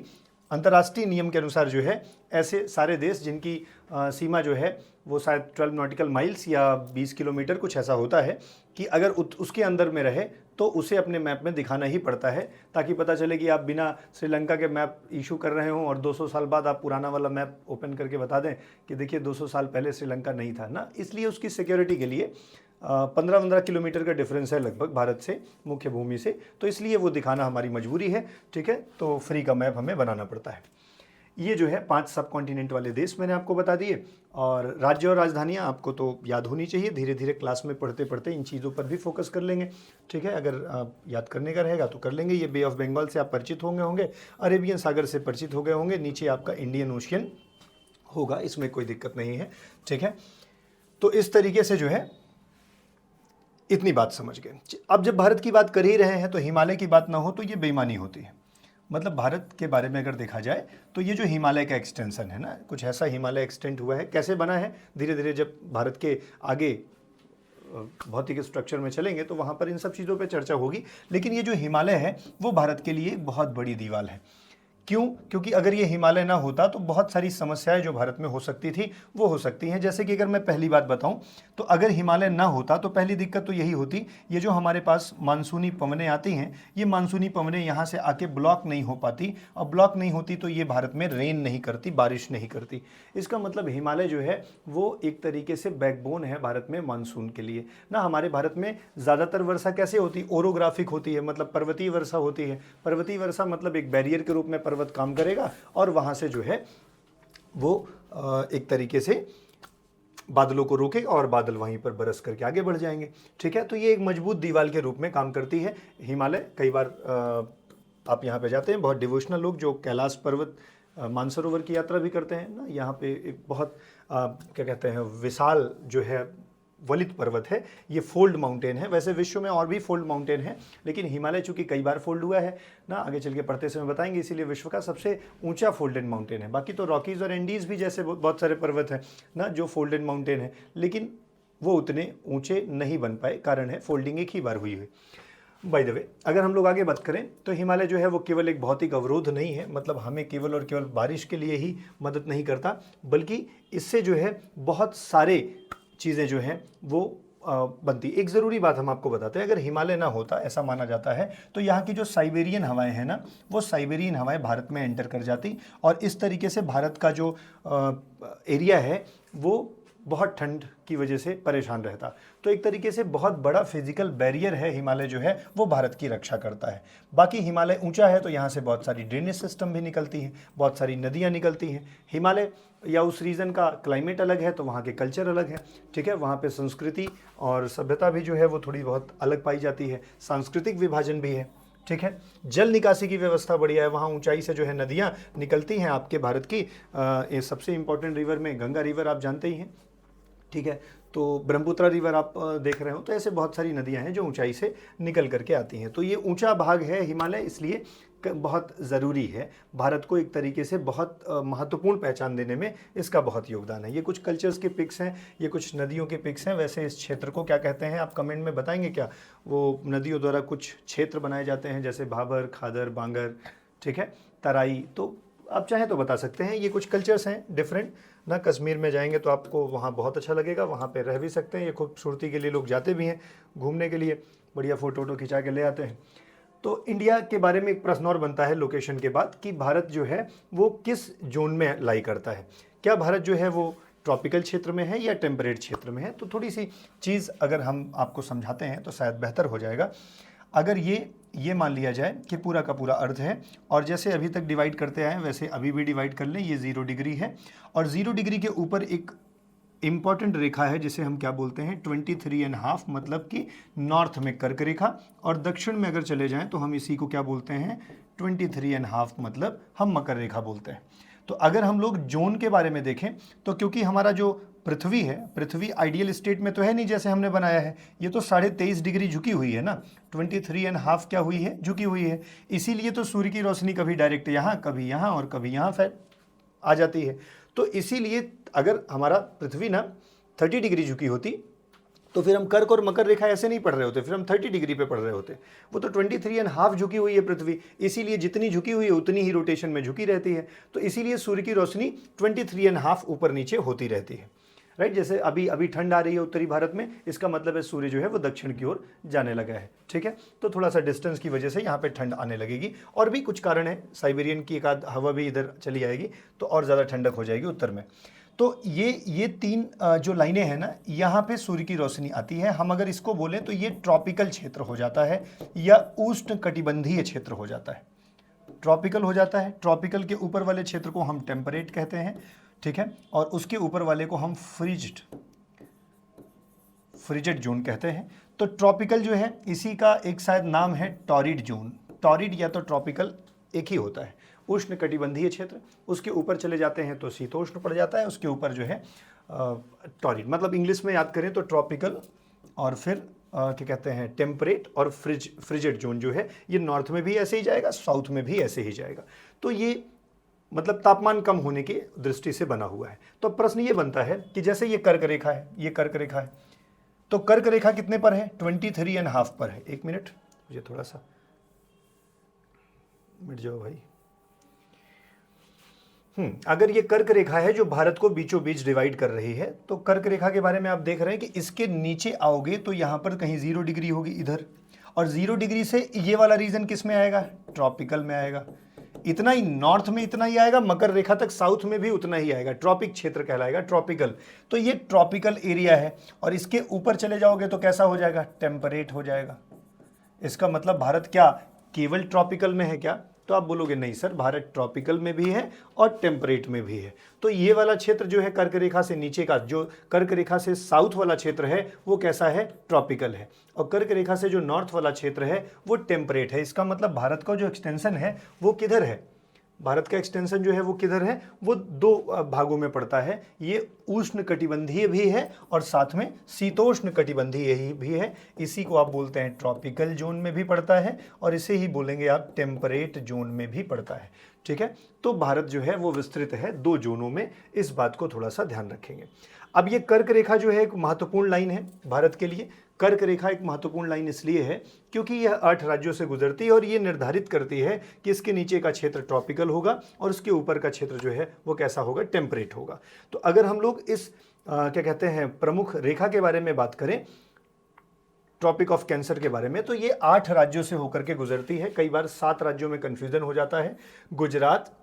अंतर्राष्ट्रीय नियम के अनुसार जो है ऐसे सारे देश जिनकी सीमा जो है वो शायद 12 नॉटिकल माइल्स या 20 किलोमीटर कुछ ऐसा होता है कि अगर उसके अंदर में रहे तो उसे अपने मैप में दिखाना ही पड़ता है, ताकि पता चले कि आप बिना श्रीलंका के मैप इशू कर रहे हों और 200 साल बाद आप पुराना वाला मैप ओपन करके बता दें कि देखिए 200 साल पहले श्रीलंका नहीं था ना। इसलिए उसकी सिक्योरिटी के लिए 15-15 किलोमीटर का डिफरेंस है लगभग भारत से, मुख्य भूमि से, तो इसलिए वो दिखाना हमारी मजबूरी है। ठीक है, तो फ्री का मैप हमें बनाना पड़ता है। ये जो है 5 सब कॉन्टिनेंट वाले देश मैंने आपको बता दिए, और राज्य और राजधानियाँ आपको तो याद होनी चाहिए। धीरे धीरे क्लास में पढ़ते पढ़ते इन चीज़ों पर भी फोकस कर लेंगे। ठीक है, अगर आप याद करने का रहेगा तो कर लेंगे। ये बे ऑफ बंगाल से आप परिचित होंगे, अरेबियन सागर से परिचित हो गए होंगे, नीचे आपका इंडियन ओशियन होगा, इसमें कोई दिक्कत नहीं है। ठीक है, तो इस तरीके से जो है इतनी बात समझ गए। अब जब भारत की बात कर ही रहे हैं तो हिमालय की बात ना हो तो ये बेईमानी होती है। मतलब भारत के बारे में अगर देखा जाए तो ये जो हिमालय का एक्सटेंशन है ना, कुछ ऐसा हिमालय एक्सटेंड हुआ है, कैसे बना है, धीरे धीरे जब भारत के आगे भौतिक स्ट्रक्चर में चलेंगे तो वहाँ पर इन सब चीज़ों पे चर्चा होगी। लेकिन ये जो हिमालय है वो भारत के लिए बहुत बड़ी दीवार है। क्यों? क्योंकि अगर ये हिमालय ना होता तो बहुत सारी समस्याएं जो भारत में हो सकती थी वो हो सकती हैं। जैसे कि अगर मैं पहली बात बताऊं तो अगर हिमालय ना होता तो पहली दिक्कत तो यही होती, ये जो हमारे पास मानसूनी पवनें आती हैं, ये मानसूनी पवनें यहाँ से आके ब्लॉक नहीं हो पाती, और ब्लॉक नहीं होती तो ये भारत में रेन नहीं करती, बारिश नहीं करती। इसका मतलब हिमालय जो है वो एक तरीके से बैकबोन है भारत में मानसून के लिए ना। हमारे भारत में ज़्यादातर वर्षा कैसे होती, ओरोग्राफिक होती है, मतलब पर्वतीय वर्षा होती है। पर्वतीय वर्षा मतलब एक बैरियर के रूप में पर्वत काम करेगा और वहां से जो है वो एक तरीके से बादलों को रोकेगा और बादल वहीं पर बरस करके आगे बढ़ जाएंगे। ठीक है, तो ये एक मजबूत दीवार के रूप में काम करती है हिमालय। कई बार आप यहाँ पे जाते हैं, बहुत डिवोशनल लोग जो कैलाश पर्वत मानसरोवर की यात्रा भी करते हैं ना, यहाँ पे एक बहुत क्या कहते हैं विशाल जो है वलित पर्वत है, ये फोल्ड माउंटेन है। वैसे विश्व में और भी फोल्ड माउंटेन है, लेकिन हिमालय चूंकि कई बार फोल्ड हुआ है ना, आगे चल के पढ़ते समय बताएंगे, इसीलिए विश्व का सबसे ऊंचा फोल्डेड माउंटेन है। बाकी तो रॉकीज और एंडीज भी जैसे बहुत सारे पर्वत हैं ना जो फोल्डेड माउंटेन है, लेकिन वो उतने ऊंचे नहीं बन पाए, कारण है फोल्डिंग एक ही बार हुई है। बाय द वे, अगर हम लोग आगे बात करें तो हिमालय जो है वो केवल एक भौतिक अवरोध नहीं है, मतलब हमें केवल और केवल बारिश के लिए ही मदद नहीं करता, बल्कि इससे जो है बहुत सारे चीज़ें जो हैं वो बनती। एक ज़रूरी बात हम आपको बताते हैं, अगर हिमालय ना होता, ऐसा माना जाता है, तो यहाँ की जो साइबेरियन हवाएं हैं ना, वो साइबेरियन हवाएं भारत में एंटर कर जाती, और इस तरीके से भारत का जो एरिया है वो बहुत ठंड की वजह से परेशान रहता। तो एक तरीके से बहुत बड़ा फिजिकल बैरियर है हिमालय जो है वो भारत की रक्षा करता है। बाकी हिमालय ऊंचा है तो यहाँ से बहुत सारी ड्रेनेज सिस्टम भी निकलती हैं, बहुत सारी नदियाँ निकलती हैं। हिमालय या उस रीजन का क्लाइमेट अलग है तो वहाँ के कल्चर अलग है। ठीक है, वहाँ पे संस्कृति और सभ्यता भी जो है वो थोड़ी बहुत अलग पाई जाती है, सांस्कृतिक विभाजन भी है। ठीक है, जल निकासी की व्यवस्था बढ़िया है, वहाँ ऊंचाई से जो है नदियाँ निकलती हैं आपके भारत की। ये सबसे इंपॉर्टेंट रिवर में गंगा रिवर आप जानते ही हैं। ठीक है, तो ब्रह्मपुत्र रिवर आप देख रहे हो, तो ऐसे बहुत सारी नदियां हैं जो ऊंचाई से निकल करके आती हैं। तो ये ऊंचा भाग है हिमालय, इसलिए बहुत ज़रूरी है, भारत को एक तरीके से बहुत महत्वपूर्ण पहचान देने में इसका बहुत योगदान है। ये कुछ कल्चर्स के पिक्स हैं, ये कुछ नदियों के पिक्स हैं। वैसे इस क्षेत्र को क्या कहते हैं आप कमेंट में बताएंगे क्या? वो नदियों द्वारा कुछ क्षेत्र बनाए जाते हैं जैसे भाबर, खादर, बांगर, ठीक है, तराई, तो आप चाहें तो बता सकते हैं। ये कुछ कल्चर्स हैं डिफरेंट ना। कश्मीर में जाएंगे तो आपको वहाँ बहुत अच्छा लगेगा, वहाँ पे रह भी सकते हैं। ये खूबसूरती के लिए लोग जाते भी हैं घूमने के लिए, बढ़िया फ़ोटो वोटो खिंचा के ले आते हैं। तो इंडिया के बारे में एक प्रश्न और बनता है लोकेशन के बाद कि भारत जो है वो किस जोन में लाई करता है। क्या भारत जो है वो ट्रॉपिकल क्षेत्र में है या टेम्परेट क्षेत्र में है? तो थोड़ी सी चीज़ अगर हम आपको समझाते हैं तो शायद बेहतर हो जाएगा। अगर ये मान लिया जाए कि पूरा का पूरा अर्थ है, और जैसे अभी तक डिवाइड करते आए वैसे अभी भी डिवाइड कर लें, ये 0 डिग्री है और 0 डिग्री के ऊपर एक इंपॉर्टेंट रेखा है जिसे हम क्या बोलते हैं 23.5, मतलब कि नॉर्थ में कर्क रेखा, और दक्षिण में अगर चले जाएं तो हम इसी को क्या बोलते हैं 23.5, मतलब हम मकर रेखा बोलते हैं। तो अगर हम लोग जोन के बारे में देखें तो क्योंकि हमारा जो पृथ्वी है, पृथ्वी आइडियल स्टेट में तो है नहीं जैसे हमने बनाया है, ये तो 23.5 डिग्री झुकी हुई है ना, 23.5 क्या हुई है, झुकी हुई है। इसीलिए तो सूर्य की रोशनी कभी डायरेक्ट यहाँ, कभी यहाँ और कभी यहाँ आ जाती है। तो इसीलिए अगर हमारा पृथ्वी ना 30 डिग्री झुकी होती तो फिर हम कर्क और मकर रेखा ऐसे नहीं पढ़ रहे होते, फिर हम 30 डिग्री पे पढ़ रहे होते। वो तो 23.5 झुकी हुई है पृथ्वी, इसीलिए जितनी झुकी हुई है उतनी ही रोटेशन में झुकी रहती है। तो इसीलिए सूर्य की रोशनी 23.5 ऊपर नीचे होती रहती है, राइट। जैसे अभी अभी ठंड आ रही है उत्तरी भारत में, इसका मतलब है सूर्य जो है वो दक्षिण की ओर जाने लगा है, ठीक है। तो थोड़ा सा डिस्टेंस की वजह से यहाँ पे ठंड आने लगेगी, और भी कुछ कारण है, साइबेरियन की एक आध हवा भी इधर चली आएगी तो और ज़्यादा ठंडक हो जाएगी उत्तर में। तो ये तीन जो लाइनें हैं ना, यहाँ पे सूर्य की रोशनी आती है। हम अगर इसको बोलें तो ये ट्रॉपिकल क्षेत्र हो जाता है या उष्ण कटिबंधीय क्षेत्र हो जाता है, ट्रॉपिकल हो जाता है। ट्रॉपिकल के ऊपर वाले क्षेत्र को हम टेम्परेट कहते हैं, ठीक है, और उसके ऊपर वाले को हम फ्रिजिड जोन कहते हैं। तो ट्रॉपिकल जो है इसी का एक शायद नाम है टॉरिड जोन। टॉरिड या तो ट्रॉपिकल एक ही होता है, उष्ण कटिबंधीय क्षेत्र। उसके ऊपर चले जाते हैं तो शीतोष्ण पड़ जाता है, उसके ऊपर जो है टॉरिड, मतलब इंग्लिश में याद करें तो ट्रॉपिकल और फिर क्या कहते हैं टेम्परेट और फ्रिजिड जोन जो है ये नॉर्थ में भी ऐसे ही जाएगा, साउथ में भी ऐसे ही जाएगा। तो ये मतलब तापमान कम होने की दृष्टि से बना हुआ है। तो प्रश्न ये बनता है कि जैसे ये कर्क रेखा है, ये कर्क रेखा है, तो कर्क रेखा कितने पर है 23.5 पर है। एक मिनट, मुझे थोड़ा सा मिट जाओ भाई। अगर ये कर्क रेखा है जो भारत को बीचों बीच डिवाइड कर रही है, तो कर्क रेखा के बारे में आप देख रहे हैं कि इसके नीचे आओगे तो यहाँ पर कहीं 0 डिग्री होगी इधर, और 0 डिग्री से ये वाला रीजन किस में आएगा, ट्रॉपिकल में आएगा। इतना ही नॉर्थ में इतना ही आएगा, मकर रेखा तक साउथ में भी उतना ही आएगा, ट्रॉपिक क्षेत्र कहलाएगा, ट्रॉपिकल। तो ये ट्रॉपिकल एरिया है, और इसके ऊपर चले जाओगे तो कैसा हो जाएगा, टेम्परेट हो जाएगा। इसका मतलब भारत क्या केवल ट्रॉपिकल में है क्या? तो आप बोलोगे नहीं सर, भारत ट्रॉपिकल में भी है और टेम्परेट में भी है। तो ये वाला क्षेत्र जो है कर्क रेखा से नीचे का, जो कर्क रेखा से साउथ वाला क्षेत्र है वो कैसा है, ट्रॉपिकल है, और कर्क रेखा से जो नॉर्थ वाला क्षेत्र है वो टेम्परेट है। इसका मतलब भारत का जो एक्सटेंशन है वो किधर है, भारत का एक्सटेंशन जो है वो किधर है, वो दो भागों में पड़ता है। ये उष्ण कटिबंधीय भी है और साथ में शीतोष्ण कटिबंधीय भी है। इसी को आप बोलते हैं ट्रॉपिकल जोन में भी पड़ता है, और इसे ही बोलेंगे आप टेम्परेट जोन में भी पड़ता है, ठीक है। तो भारत जो है वो विस्तृत है 2 जोनों में, इस बात को थोड़ा सा ध्यान रखेंगे। अब ये कर्क रेखा जो है एक महत्वपूर्ण लाइन है भारत के लिए। कर्क रेखा एक महत्वपूर्ण लाइन इसलिए है क्योंकि यह 8 राज्यों से गुजरती है, और ये निर्धारित करती है कि इसके नीचे का क्षेत्र ट्रॉपिकल होगा और उसके ऊपर का क्षेत्र जो है वो कैसा होगा, टेम्परेट होगा। तो अगर हम लोग इस क्या कहते हैं प्रमुख रेखा के बारे में बात करें, ट्रॉपिक ऑफ कैंसर के बारे में, तो ये 8 राज्यों से होकर के गुजरती है। कई बार 7 राज्यों में कन्फ्यूजन हो जाता है, गुजरात,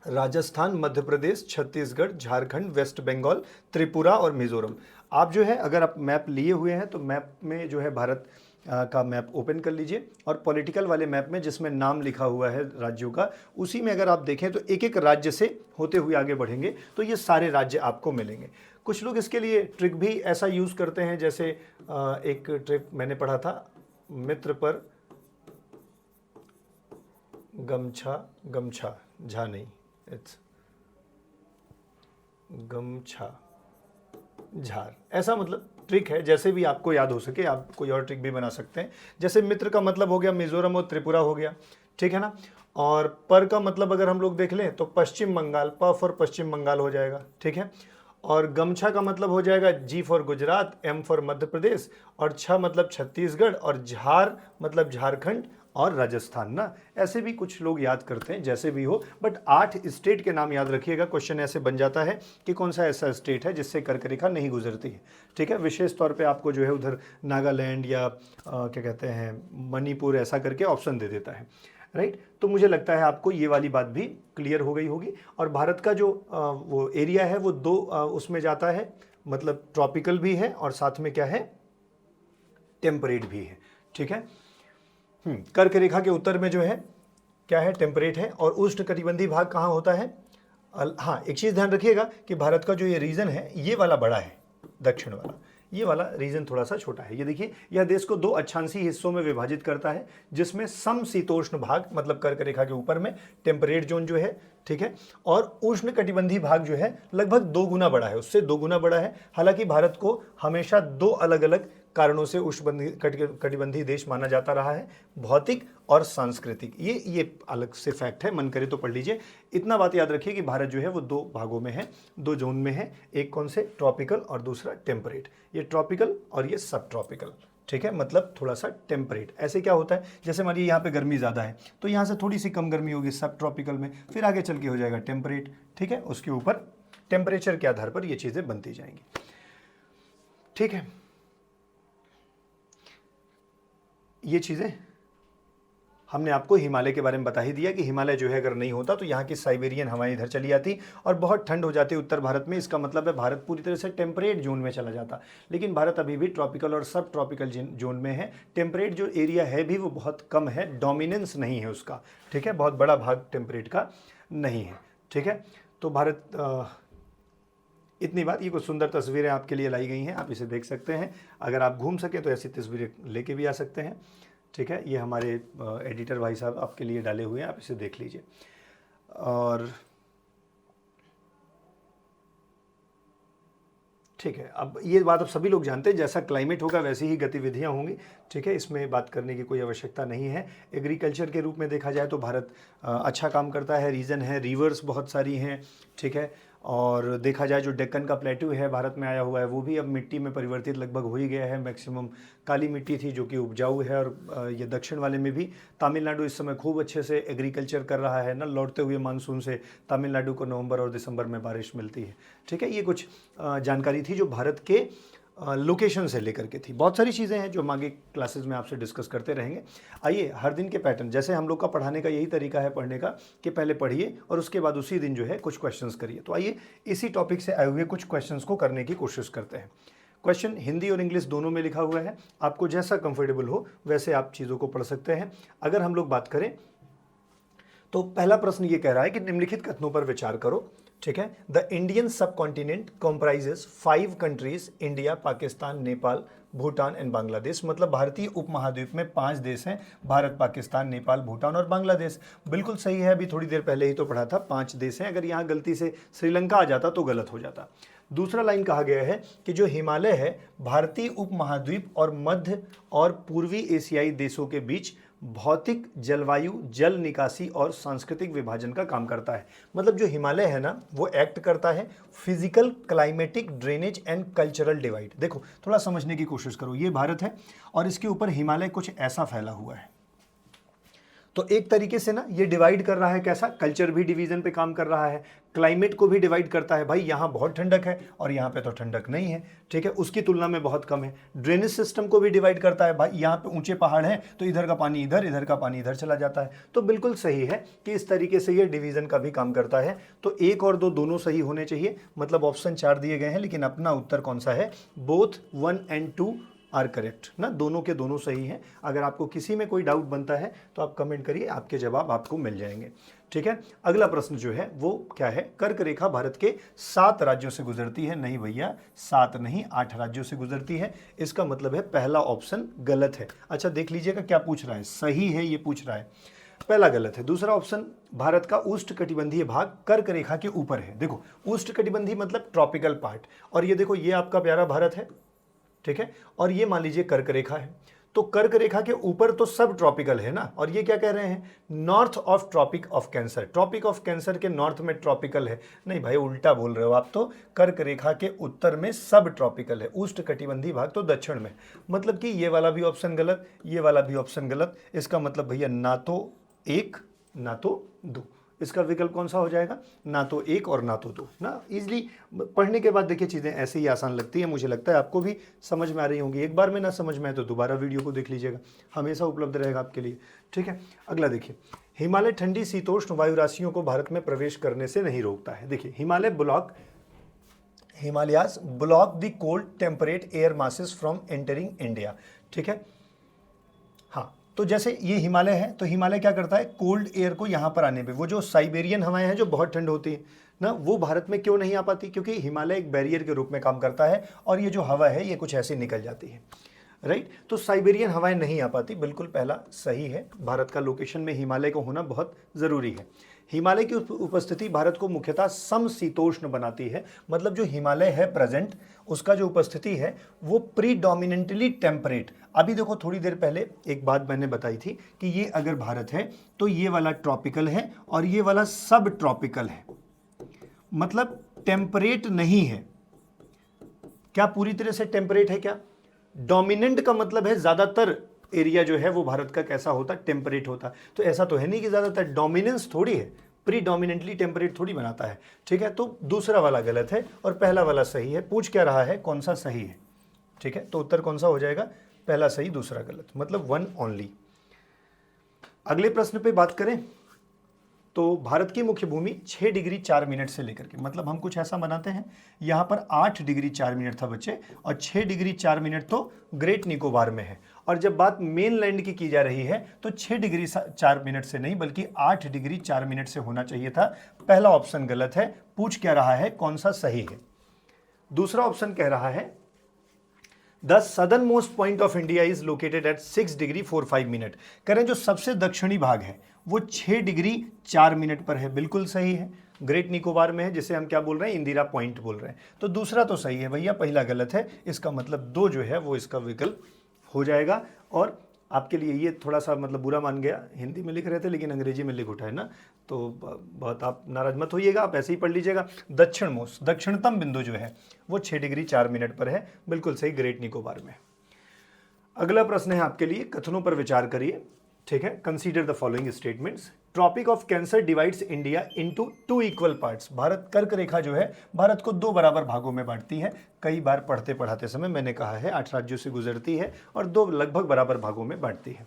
राजस्थान, मध्य प्रदेश, छत्तीसगढ़, झारखंड, वेस्ट बंगाल, त्रिपुरा और मिजोरम। आप जो है अगर आप मैप लिए हुए हैं तो मैप में जो है भारत का मैप ओपन कर लीजिए, और पॉलिटिकल वाले मैप में जिसमें नाम लिखा हुआ है राज्यों का, उसी में अगर आप देखें तो एक एक राज्य से होते हुए आगे बढ़ेंगे तो ये सारे राज्य आपको मिलेंगे। कुछ लोग इसके लिए ट्रिक भी ऐसा यूज़ करते हैं, जैसे एक ट्रिक मैंने पढ़ा था, मित्र पर गमछा, गमछा झा नहीं, इट्स गमछा झार, ऐसा मतलब ट्रिक है। जैसे भी आपको याद हो सके आप कोई और ट्रिक भी बना सकते हैं। जैसे मित्र का मतलब हो गया मिजोरम और त्रिपुरा हो गया, ठीक है ना, और पर का मतलब अगर हम लोग देख लें तो पश्चिम बंगाल, प फॉर पश्चिम बंगाल हो जाएगा, ठीक है, और गमछा का मतलब हो जाएगा जी for Gujarat, M for Madhya Pradesh, और छ मतलब छत्तीसगढ़, और झार मतलब झारखंड, और राजस्थान ना, ऐसे भी कुछ लोग याद करते हैं, जैसे भी हो, बट 8 स्टेट के नाम याद रखिएगा। क्वेश्चन ऐसे बन जाता है कि कौन सा ऐसा स्टेट है जिससे कर्क रेखा नहीं गुजरती है। ठीक है, विशेष तौर पे आपको जो है उधर नागालैंड या क्या कहते हैं मणिपुर ऐसा करके ऑप्शन दे देता है, राइट। तो मुझे लगता है आपको ये वाली बात भी क्लियर हो गई होगी। और भारत का जो वो एरिया है वो दो उसमें जाता है, मतलब ट्रॉपिकल भी है और साथ में क्या है, टेम्परेट भी है। ठीक है, कर्क रेखा के उत्तर में जो है क्या है, टेम्परेट है। और उष्णकटिबंधीय भाग कहाँ होता है? हाँ, एक चीज़ ध्यान रखिएगा कि भारत का जो ये रीजन है ये वाला बड़ा है, दक्षिण वाला, ये वाला रीजन थोड़ा सा छोटा है। ये देखिए, यह देश को 2 अक्षांशीय हिस्सों में विभाजित करता है, जिसमें समशीतोष्ण भाग मतलब कर्क रेखा के ऊपर में टेम्परेट जोन जो है, ठीक है, और उष्णकटिबंधीय भाग जो है लगभग 2 गुना बड़ा है, उससे 2 गुना बड़ा है। हालांकि भारत को हमेशा 2 अलग अलग कारणों से उष्णकटिबंधीय देश माना जाता रहा है, भौतिक और सांस्कृतिक। ये अलग से फैक्ट है, मन करे तो पढ़ लीजिए। इतना बात याद रखिए कि भारत जो है वो 2 भागों में है, 2 जोन में है, एक कौन से, ट्रॉपिकल और दूसरा टेम्परेट। ये ट्रॉपिकल और ये सब ट्रॉपिकल, ठीक है, मतलब थोड़ा सा टेम्परेट। ऐसे क्या होता है, जैसे मानिए यहाँ पे गर्मी ज़्यादा है तो यहाँ से थोड़ी सी कम गर्मी होगी सब ट्रॉपिकल में, फिर आगे चल के हो जाएगा टेम्परेट। ठीक है, उसके ऊपर टेम्परेचर के आधार पर ये चीज़ें बनती जाएंगी। ठीक है, ये चीज़ें हमने आपको हिमालय के बारे में बता ही दिया कि हिमालय जो है अगर नहीं होता तो यहाँ की साइबेरियन हवाएं इधर चली आती और बहुत ठंड हो जाती उत्तर भारत में। इसका मतलब है भारत पूरी तरह से टेम्परेट जोन में चला जाता, लेकिन भारत अभी भी ट्रॉपिकल और सब ट्रॉपिकल जोन में है। टेम्परेट जो एरिया है भी वो बहुत कम है, डोमिनेंस नहीं है उसका। ठीक है, बहुत बड़ा भाग टेम्परेट का नहीं है। ठीक है, तो भारत इतनी बात। ये कुछ सुंदर तस्वीरें आपके लिए लाई गई हैं, आप इसे देख सकते हैं। अगर आप घूम सके तो ऐसी तस्वीरें लेके भी आ सकते हैं। ठीक है, ये हमारे एडिटर भाई साहब आपके लिए डाले हुए हैं, आप इसे देख लीजिए। और ठीक है, अब ये बात अब सभी लोग जानते हैं, जैसा क्लाइमेट होगा वैसी ही गतिविधियां होंगी। ठीक है, इसमें बात करने की कोई आवश्यकता नहीं है। एग्रीकल्चर के रूप में देखा जाए तो भारत अच्छा काम करता है, रीज़न है, रिवर्स बहुत सारी हैं। ठीक है, और देखा जाए जो डेक्कन का प्लेटू है भारत में आया हुआ है वो भी अब मिट्टी में परिवर्तित लगभग हो ही गया है। मैक्सिमम काली मिट्टी थी जो कि उपजाऊ है। और ये दक्षिण वाले में भी तमिलनाडु इस समय खूब अच्छे से एग्रीकल्चर कर रहा है ना, लौटते हुए मानसून से तमिलनाडु को नवंबर और दिसंबर में बारिश मिलती है। ठीक है, ये कुछ जानकारी थी जो भारत के लोकेशन से लेकर के थी। बहुत सारी चीज़ें हैं जो हम आगे क्लासेस में आपसे डिस्कस करते रहेंगे। आइए, हर दिन के पैटर्न, जैसे हम लोग का पढ़ाने का यही तरीका है पढ़ने का कि पहले पढ़िए और उसके बाद उसी दिन जो है कुछ क्वेश्चंस करिए। तो आइए इसी टॉपिक से आए हुए कुछ क्वेश्चंस को करने की कोशिश करते हैं। क्वेश्चन हिंदी और इंग्लिश दोनों में लिखा हुआ है, आपको जैसा कंफर्टेबल हो वैसे आप चीज़ों को पढ़ सकते हैं। अगर हम लोग बात करें तो पहला प्रश्न ये कह रहा है कि निम्नलिखित कथनों पर विचार करो। ठीक है, द इंडियन सब continent comprises 5 countries, India, Pakistan, Nepal, Bhutan and Bangladesh. मतलब भारतीय उपमहाद्वीप में 5 देश हैं, भारत, पाकिस्तान, नेपाल, भूटान और बांग्लादेश। बिल्कुल सही है, अभी थोड़ी देर पहले ही तो पढ़ा था 5 देश हैं। अगर यहाँ गलती से श्रीलंका आ जाता तो गलत हो जाता। दूसरा लाइन कहा गया है कि जो हिमालय है भारतीय उपमहाद्वीप और मध्य और पूर्वी एशियाई देशों के बीच भौतिक, जलवायु, जल निकासी और सांस्कृतिक विभाजन का काम करता है। मतलब जो हिमालय है ना वो एक्ट करता है physical, climatic, drainage and cultural divide. देखो थोड़ा समझने की कोशिश करो, ये भारत है और इसके ऊपर हिमालय कुछ ऐसा फैला हुआ है। तो एक तरीके से ना ये डिवाइड कर रहा है, कैसा, कल्चर भी डिवीजन पे काम कर रहा है, क्लाइमेट को भी डिवाइड करता है। भाई यहाँ बहुत ठंडक है और यहाँ पे तो ठंडक नहीं है। ठीक है, उसकी तुलना में बहुत कम है। ड्रेनेज सिस्टम को भी डिवाइड करता है, भाई यहाँ पे ऊंचे पहाड़ हैं तो इधर का पानी इधर, इधर का पानी इधर चला जाता है। तो बिल्कुल सही है कि इस तरीके से ये डिवीजन का भी काम करता है। तो 1 और 2 दोनों सही होने चाहिए, मतलब ऑप्शन 4 दिए गए हैं, लेकिन अपना उत्तर कौन सा है, बोथ 1 and 2 आर करेक्ट ना, दोनों के दोनों सही हैं। अगर आपको किसी में कोई डाउट बनता है तो आप कमेंट करिए, आपके जवाब आपको मिल जाएंगे। ठीक है, अगला प्रश्न जो है वो क्या है, कर्क रेखा भारत के 7 राज्यों से गुजरती है। नहीं भैया, 7 नहीं, 8 राज्यों से गुजरती है। इसका मतलब है पहला ऑप्शन गलत है। अच्छा देख लीजिएगा क्या पूछ रहा है, सही है ये पूछ रहा है, पहला गलत है। दूसरा ऑप्शन, भारत का उष्णकटिबंधीय भाग कर्क रेखा के ऊपर है। देखो उष्णकटिबंधीय मतलब ट्रॉपिकल पार्ट, और ये देखो ये आपका प्यारा भारत है। ठीक है, और ये मान लीजिए कर्क रेखा है। तो कर्क रेखा के ऊपर तो सब ट्रॉपिकल है ना, और ये क्या कह रहे हैं, north of tropic of cancer, tropic of cancer के नॉर्थ में ट्रॉपिकल है। नहीं भाई, उल्टा बोल रहे हो आप तो, कर्क रेखा के उत्तर में सब ट्रॉपिकल है, उष्णकटिबंधीय भाग तो दक्षिण में। मतलब कि ये वाला भी ऑप्शन गलत, ये वाला भी ऑप्शन गलत। इसका मतलब भैया ना तो 1 ना तो 2, इसका विकल्प कौन सा हो जाएगा, ना तो 1 और ना तो 2 ना। इजली पढ़ने के बाद देखिए चीज़ें ऐसे ही आसान लगती है। मुझे लगता है आपको भी समझ में आ रही होंगी। एक बार में ना समझ में आए तो दोबारा वीडियो को देख लीजिएगा, हमेशा उपलब्ध रहेगा आपके लिए। ठीक है, अगला देखिए, हिमालय ठंडी शीतोष्ण वायु राशियों को भारत में प्रवेश करने से नहीं रोकता है। देखिए, Himalayas block the cold temperate air masses from entering India. ठीक है, हाँ, तो जैसे ये हिमालय है, तो हिमालय क्या करता है, कोल्ड एयर को यहाँ पर आने पे, वो जो साइबेरियन हवाएं हैं जो बहुत ठंड होती है ना, वो भारत में क्यों नहीं आ पाती, क्योंकि हिमालय एक बैरियर के रूप में काम करता है, और ये जो हवा है ये कुछ ऐसी निकल जाती है, राइट। तो साइबेरियन हवाएं नहीं आ पाती, बिल्कुल पहला सही है। भारत का लोकेशन में हिमालय को होना बहुत ज़रूरी है। हिमालय की उपस्थिति भारत को मुख्यतः समशीतोष्ण बनाती है। मतलब जो हिमालय है प्रेजेंट, उसका जो उपस्थिति है वो प्रीडोमिनेंटली टेम्परेट। अभी देखो, थोड़ी देर पहले एक बात मैंने बताई थी कि ये अगर भारत है तो ये वाला ट्रॉपिकल है और ये वाला सब ट्रॉपिकल है, मतलब टेम्परेट नहीं है। क्या पूरी तरह से टेम्परेट है क्या? डोमिनेंट का मतलब है ज्यादातर एरिया जो है वो भारत का कैसा होता, टेम्परेट होता। तो ऐसा तो है नहीं कि ज्यादातर, डोमिनेंस थोड़ी है, प्रीडोमिनेंटली टेम्परेट थोड़ी बनाता है। ठीक है, तो दूसरा वाला गलत है और पहला वाला सही है। पूछ क्या रहा है, कौन सा सही है? ठीक है, तो उत्तर कौन सा हो जाएगा, पहला सही दूसरा गलत, मतलब 1 ओनली। अगले प्रश्न पे बात करें तो भारत की मुख्य भूमि 6 डिग्री 4 मिनट से लेकर के, मतलब हम कुछ ऐसा बनाते हैं, यहाँ पर 8 डिग्री 4 मिनट था बच्चे, और 6 डिग्री 4 मिनट तो ग्रेट निकोबार में है। और जब बात मेन लैंड की जा रही है तो 6 डिग्री 4 मिनट से नहीं बल्कि 8 डिग्री 4 मिनट से होना चाहिए था। पहला ऑप्शन गलत है। पूछ क्या रहा है, कौन सा सही है? दूसरा ऑप्शन कह रहा है the southern most point of India is located at 6 degree 45 minute. करें जो सबसे दक्षिणी भाग है वो 6 डिग्री 4 मिनट पर है, बिल्कुल सही है। ग्रेट निकोबार में है, जिसे हम क्या बोल रहे हैं, इंदिरा पॉइंट बोल रहे हैं। तो दूसरा तो सही है भैया, पहला गलत है। इसका मतलब 2 जो है वो इसका विकल्प हो जाएगा। और आपके लिए ये थोड़ा सा मतलब बुरा मान गया, हिंदी में लिख रहे थे लेकिन अंग्रेजी में लिख उठा है ना, तो बहुत आप नाराज मत होइएगा, आप ऐसे ही पढ़ लीजिएगा। दक्षिण मोस्ट, दक्षिणतम बिंदु जो है वो 6 डिग्री 4 मिनट पर है, बिल्कुल सही, ग्रेट निकोबार में। अगला प्रश्न है आपके लिए, कथनों पर विचार करिए। ठीक है, consider the following statements. Tropic of cancer divides India into 2 equal parts. Bharat कर्क रेखा जो है भारत को 2 बराबर भागों में बांटती है। कई बार पढ़ते पढ़ाते समय मैंने कहा है 8 राज्यों से गुजरती है और 2 लगभग बराबर भागों में बांटती है।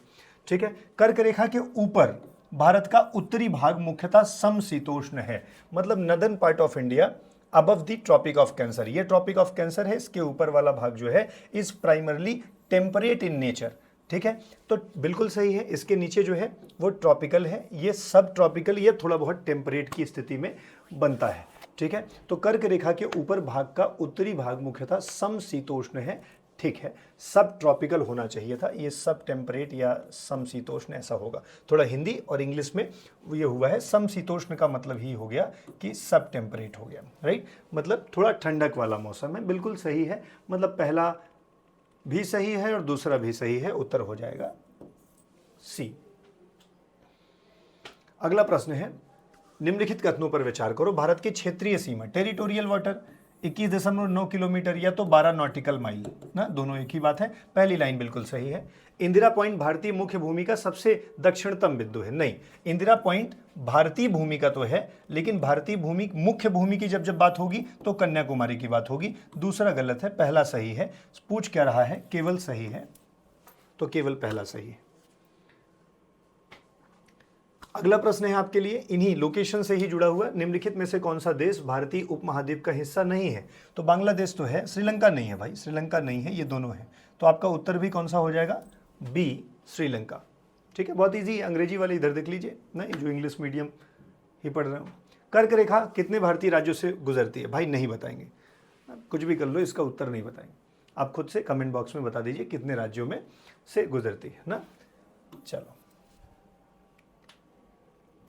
ठीक है, कर्क रेखा के ऊपर भारत का उत्तरी भाग मुख्यतः समशीतोष्ण है, मतलब northern part of India above the tropic of cancer. ये ट्रॉपिक ऑफ कैंसर है, इसके ऊपर वाला भाग जो है is primarily temperate in nature. ठीक है, तो बिल्कुल सही है। इसके नीचे जो है वो ट्रॉपिकल है, ये सब ट्रॉपिकल, ये थोड़ा बहुत टेम्परेट की स्थिति में बनता है। ठीक है, तो कर्क रेखा के ऊपर भाग का उत्तरी भाग मुख्यतः समशीतोष्ण है। ठीक है, सब ट्रॉपिकल होना चाहिए था, ये सब टेम्परेट या समशीतोष्ण ऐसा होगा। थोड़ा हिंदी और इंग्लिश में ये हुआ है, समशीतोष्ण का मतलब ही हो गया कि सब टेम्परेट हो गया, राइट, मतलब थोड़ा ठंडक वाला मौसम है। बिल्कुल सही है, मतलब पहला भी सही है और दूसरा भी सही है, उत्तर हो जाएगा सी। अगला प्रश्न है, निम्नलिखित कथनों पर विचार करो। भारत की क्षेत्रीय सीमा, टेरिटोरियल वाटर 21.9 किलोमीटर या तो 12 नॉटिकल माइल ना, दोनों एक ही बात है। पहली लाइन बिल्कुल सही है। इंदिरा पॉइंट भारतीय मुख्य भूमि का सबसे दक्षिणतम बिंदु है। नहीं, इंदिरा पॉइंट भारतीय भूमि का तो है, लेकिन भारतीय भूमि मुख्य भूमि की जब बात होगी तो कन्याकुमारी की बात होगी। दूसरा गलत है, पहला सही है। पूछ क्या रहा है, केवल सही है, तो केवल पहला सही है। अगला प्रश्न है आपके लिए, इन्हीं लोकेशन से ही जुड़ा हुआ, निम्नलिखित में से कौन सा देश भारतीय उपमहाद्वीप का हिस्सा नहीं है? तो बांग्लादेश तो है, श्रीलंका नहीं है भाई, श्रीलंका नहीं है, ये दोनों है। तो आपका उत्तर भी कौन सा हो जाएगा, बी, श्रीलंका। ठीक है, बहुत इजी, अंग्रेजी वाले इधर देख लीजिए, नहीं जो इंग्लिश मीडियम ही पढ़ रहे हो। कर्क रेखा कितने भारतीय राज्यों से गुजरती है? भाई नहीं बताएंगे, कुछ भी कर लो, इसका उत्तर नहीं बताएंगे। आप खुद से कमेंट बॉक्स में बता दीजिए कितने राज्यों में से गुजरती है ना। चलो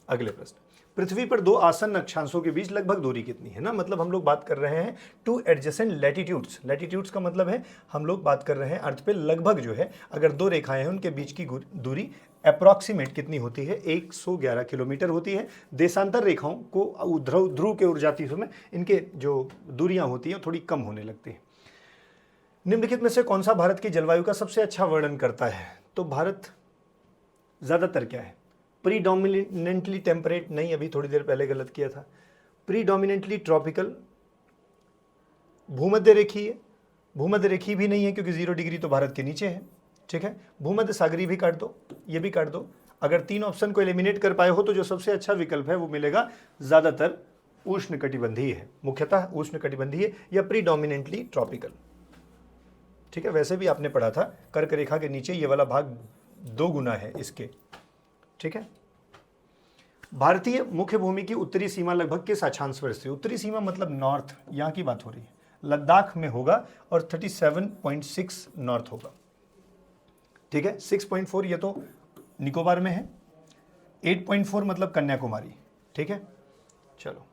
अगले प्रश्न, पृथ्वी पर दो आसन्न अक्षांशों के बीच लगभग दूरी कितनी है ना, मतलब हम लोग बात कर रहे हैं टू एडजेसेंट लैटिट्यूड्स। लैटिट्यूड्स का मतलब है हम लोग बात कर रहे हैं अर्थ पे लगभग जो है अगर दो रेखाएं हैं उनके बीच की दूरी अप्रॉक्सीमेट कितनी होती है, 111 किलोमीटर होती है। देशांतर रेखाओं को ध्रुव के ओर जाती समय इनके जो दूरियां होती हैं थोड़ी कम होने लगती हैं। निम्नलिखित में से कौन सा भारत की जलवायु का सबसे अच्छा वर्णन करता है? तो भारत ज़्यादातर क्या है, प्रीडोमिनेंटली टेम्परेट नहीं, अभी थोड़ी देर पहले गलत किया था, प्रीडोमिनेंटली ट्रॉपिकल, भूमध्य रेखीय, भूमध्य रेखीय भी नहीं है क्योंकि 0 डिग्री तो भारत के नीचे है, ठीक है। भूमध्य सागरीय भी काट दो, ये भी काट दो। अगर तीन ऑप्शन को एलिमिनेट कर पाए हो तो जो सबसे अच्छा विकल्प है वो मिलेगा ज़्यादातर उष्णकटिबंधीय है, मुख्यतः उष्णकटिबंधीय या प्रीडोमिनेंटली ट्रॉपिकल, ठीक है। वैसे भी आपने पढ़ा था कर्क रेखा के नीचे ये वाला भाग 2 गुना है इसके, ठीक है। भारतीय मुख्य भूमि की उत्तरी सीमा लगभग किस अक्षांश पर स्थित? उत्तरी सीमा मतलब नॉर्थ, यहाँ की बात हो रही है, लद्दाख में होगा और 37.6 नॉर्थ होगा, ठीक है। 6.4 ये तो निकोबार में है, 8.4 मतलब कन्याकुमारी, ठीक है। चलो,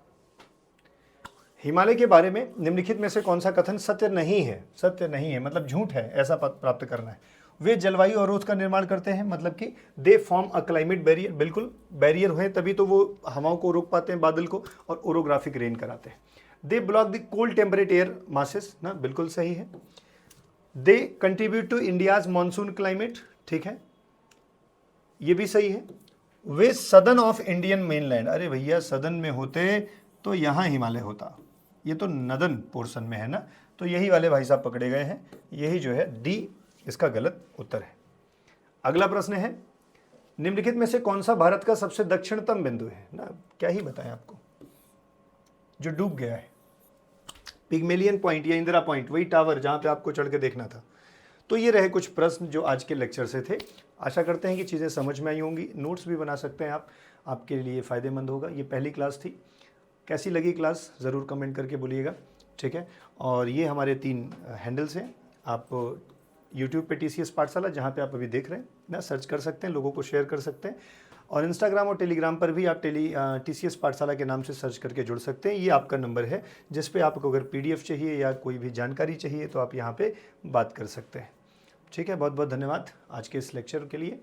हिमालय के बारे में निम्नलिखित में से कौन सा कथन सत्य नहीं है? सत्य नहीं है मतलब झूठ है, ऐसा प्राप्त करना है। वे जलवायु अवरोध का निर्माण करते हैं, मतलब कि they form a climate barrier, बिल्कुल बैरियर हुए तभी तो वो हवाओं को रोक पाते हैं, बादल को, और ओरोग्राफिक रेन कराते हैं। They block the cold temperate air masses ना, बिल्कुल सही है। They contribute to India's monsoon climate, ठीक है, ये भी सही है। वे सदर्न ऑफ इंडियन मेनलैंड, अरे भैया सदर्न में होते तो यहाँ हिमालय होता, ये तो नदन पोर्शन में है ना, तो यही वाले भाई साहब पकड़े गए हैं, यही जो है डी इसका गलत उत्तर है। अगला प्रश्न है, निम्नलिखित में से कौन सा भारत का सबसे दक्षिणतम बिंदु है ना, क्या ही बताएं आपको, जो डूब गया है, पिग्मेलियन पॉइंट या इंदिरा पॉइंट, वही टावर जहां पे आपको चढ़ के देखना था। तो ये रहे कुछ प्रश्न जो आज के लेक्चर से थे। आशा करते हैं कि चीज़ें समझ में आई होंगी, नोट्स भी बना सकते हैं आप, आपके लिए फ़ायदेमंद होगा। ये पहली क्लास थी, कैसी लगी क्लास ज़रूर कमेंट करके बोलिएगा, ठीक है। और ये हमारे 3 हैंडल्स हैं, आप यूट्यूब पे TCS पाठशाला जहाँ पे आप अभी देख रहे हैं ना, सर्च कर सकते हैं, लोगों को शेयर कर सकते हैं, और इंस्टाग्राम और टेलीग्राम पर भी आप TCS पाठशाला के नाम से सर्च करके जुड़ सकते हैं। ये आपका नंबर है जिस पे आपको अगर PDF चाहिए या कोई भी जानकारी चाहिए तो आप यहाँ पे बात कर सकते हैं, ठीक है। बहुत बहुत धन्यवाद आज के इस लेक्चर के लिए।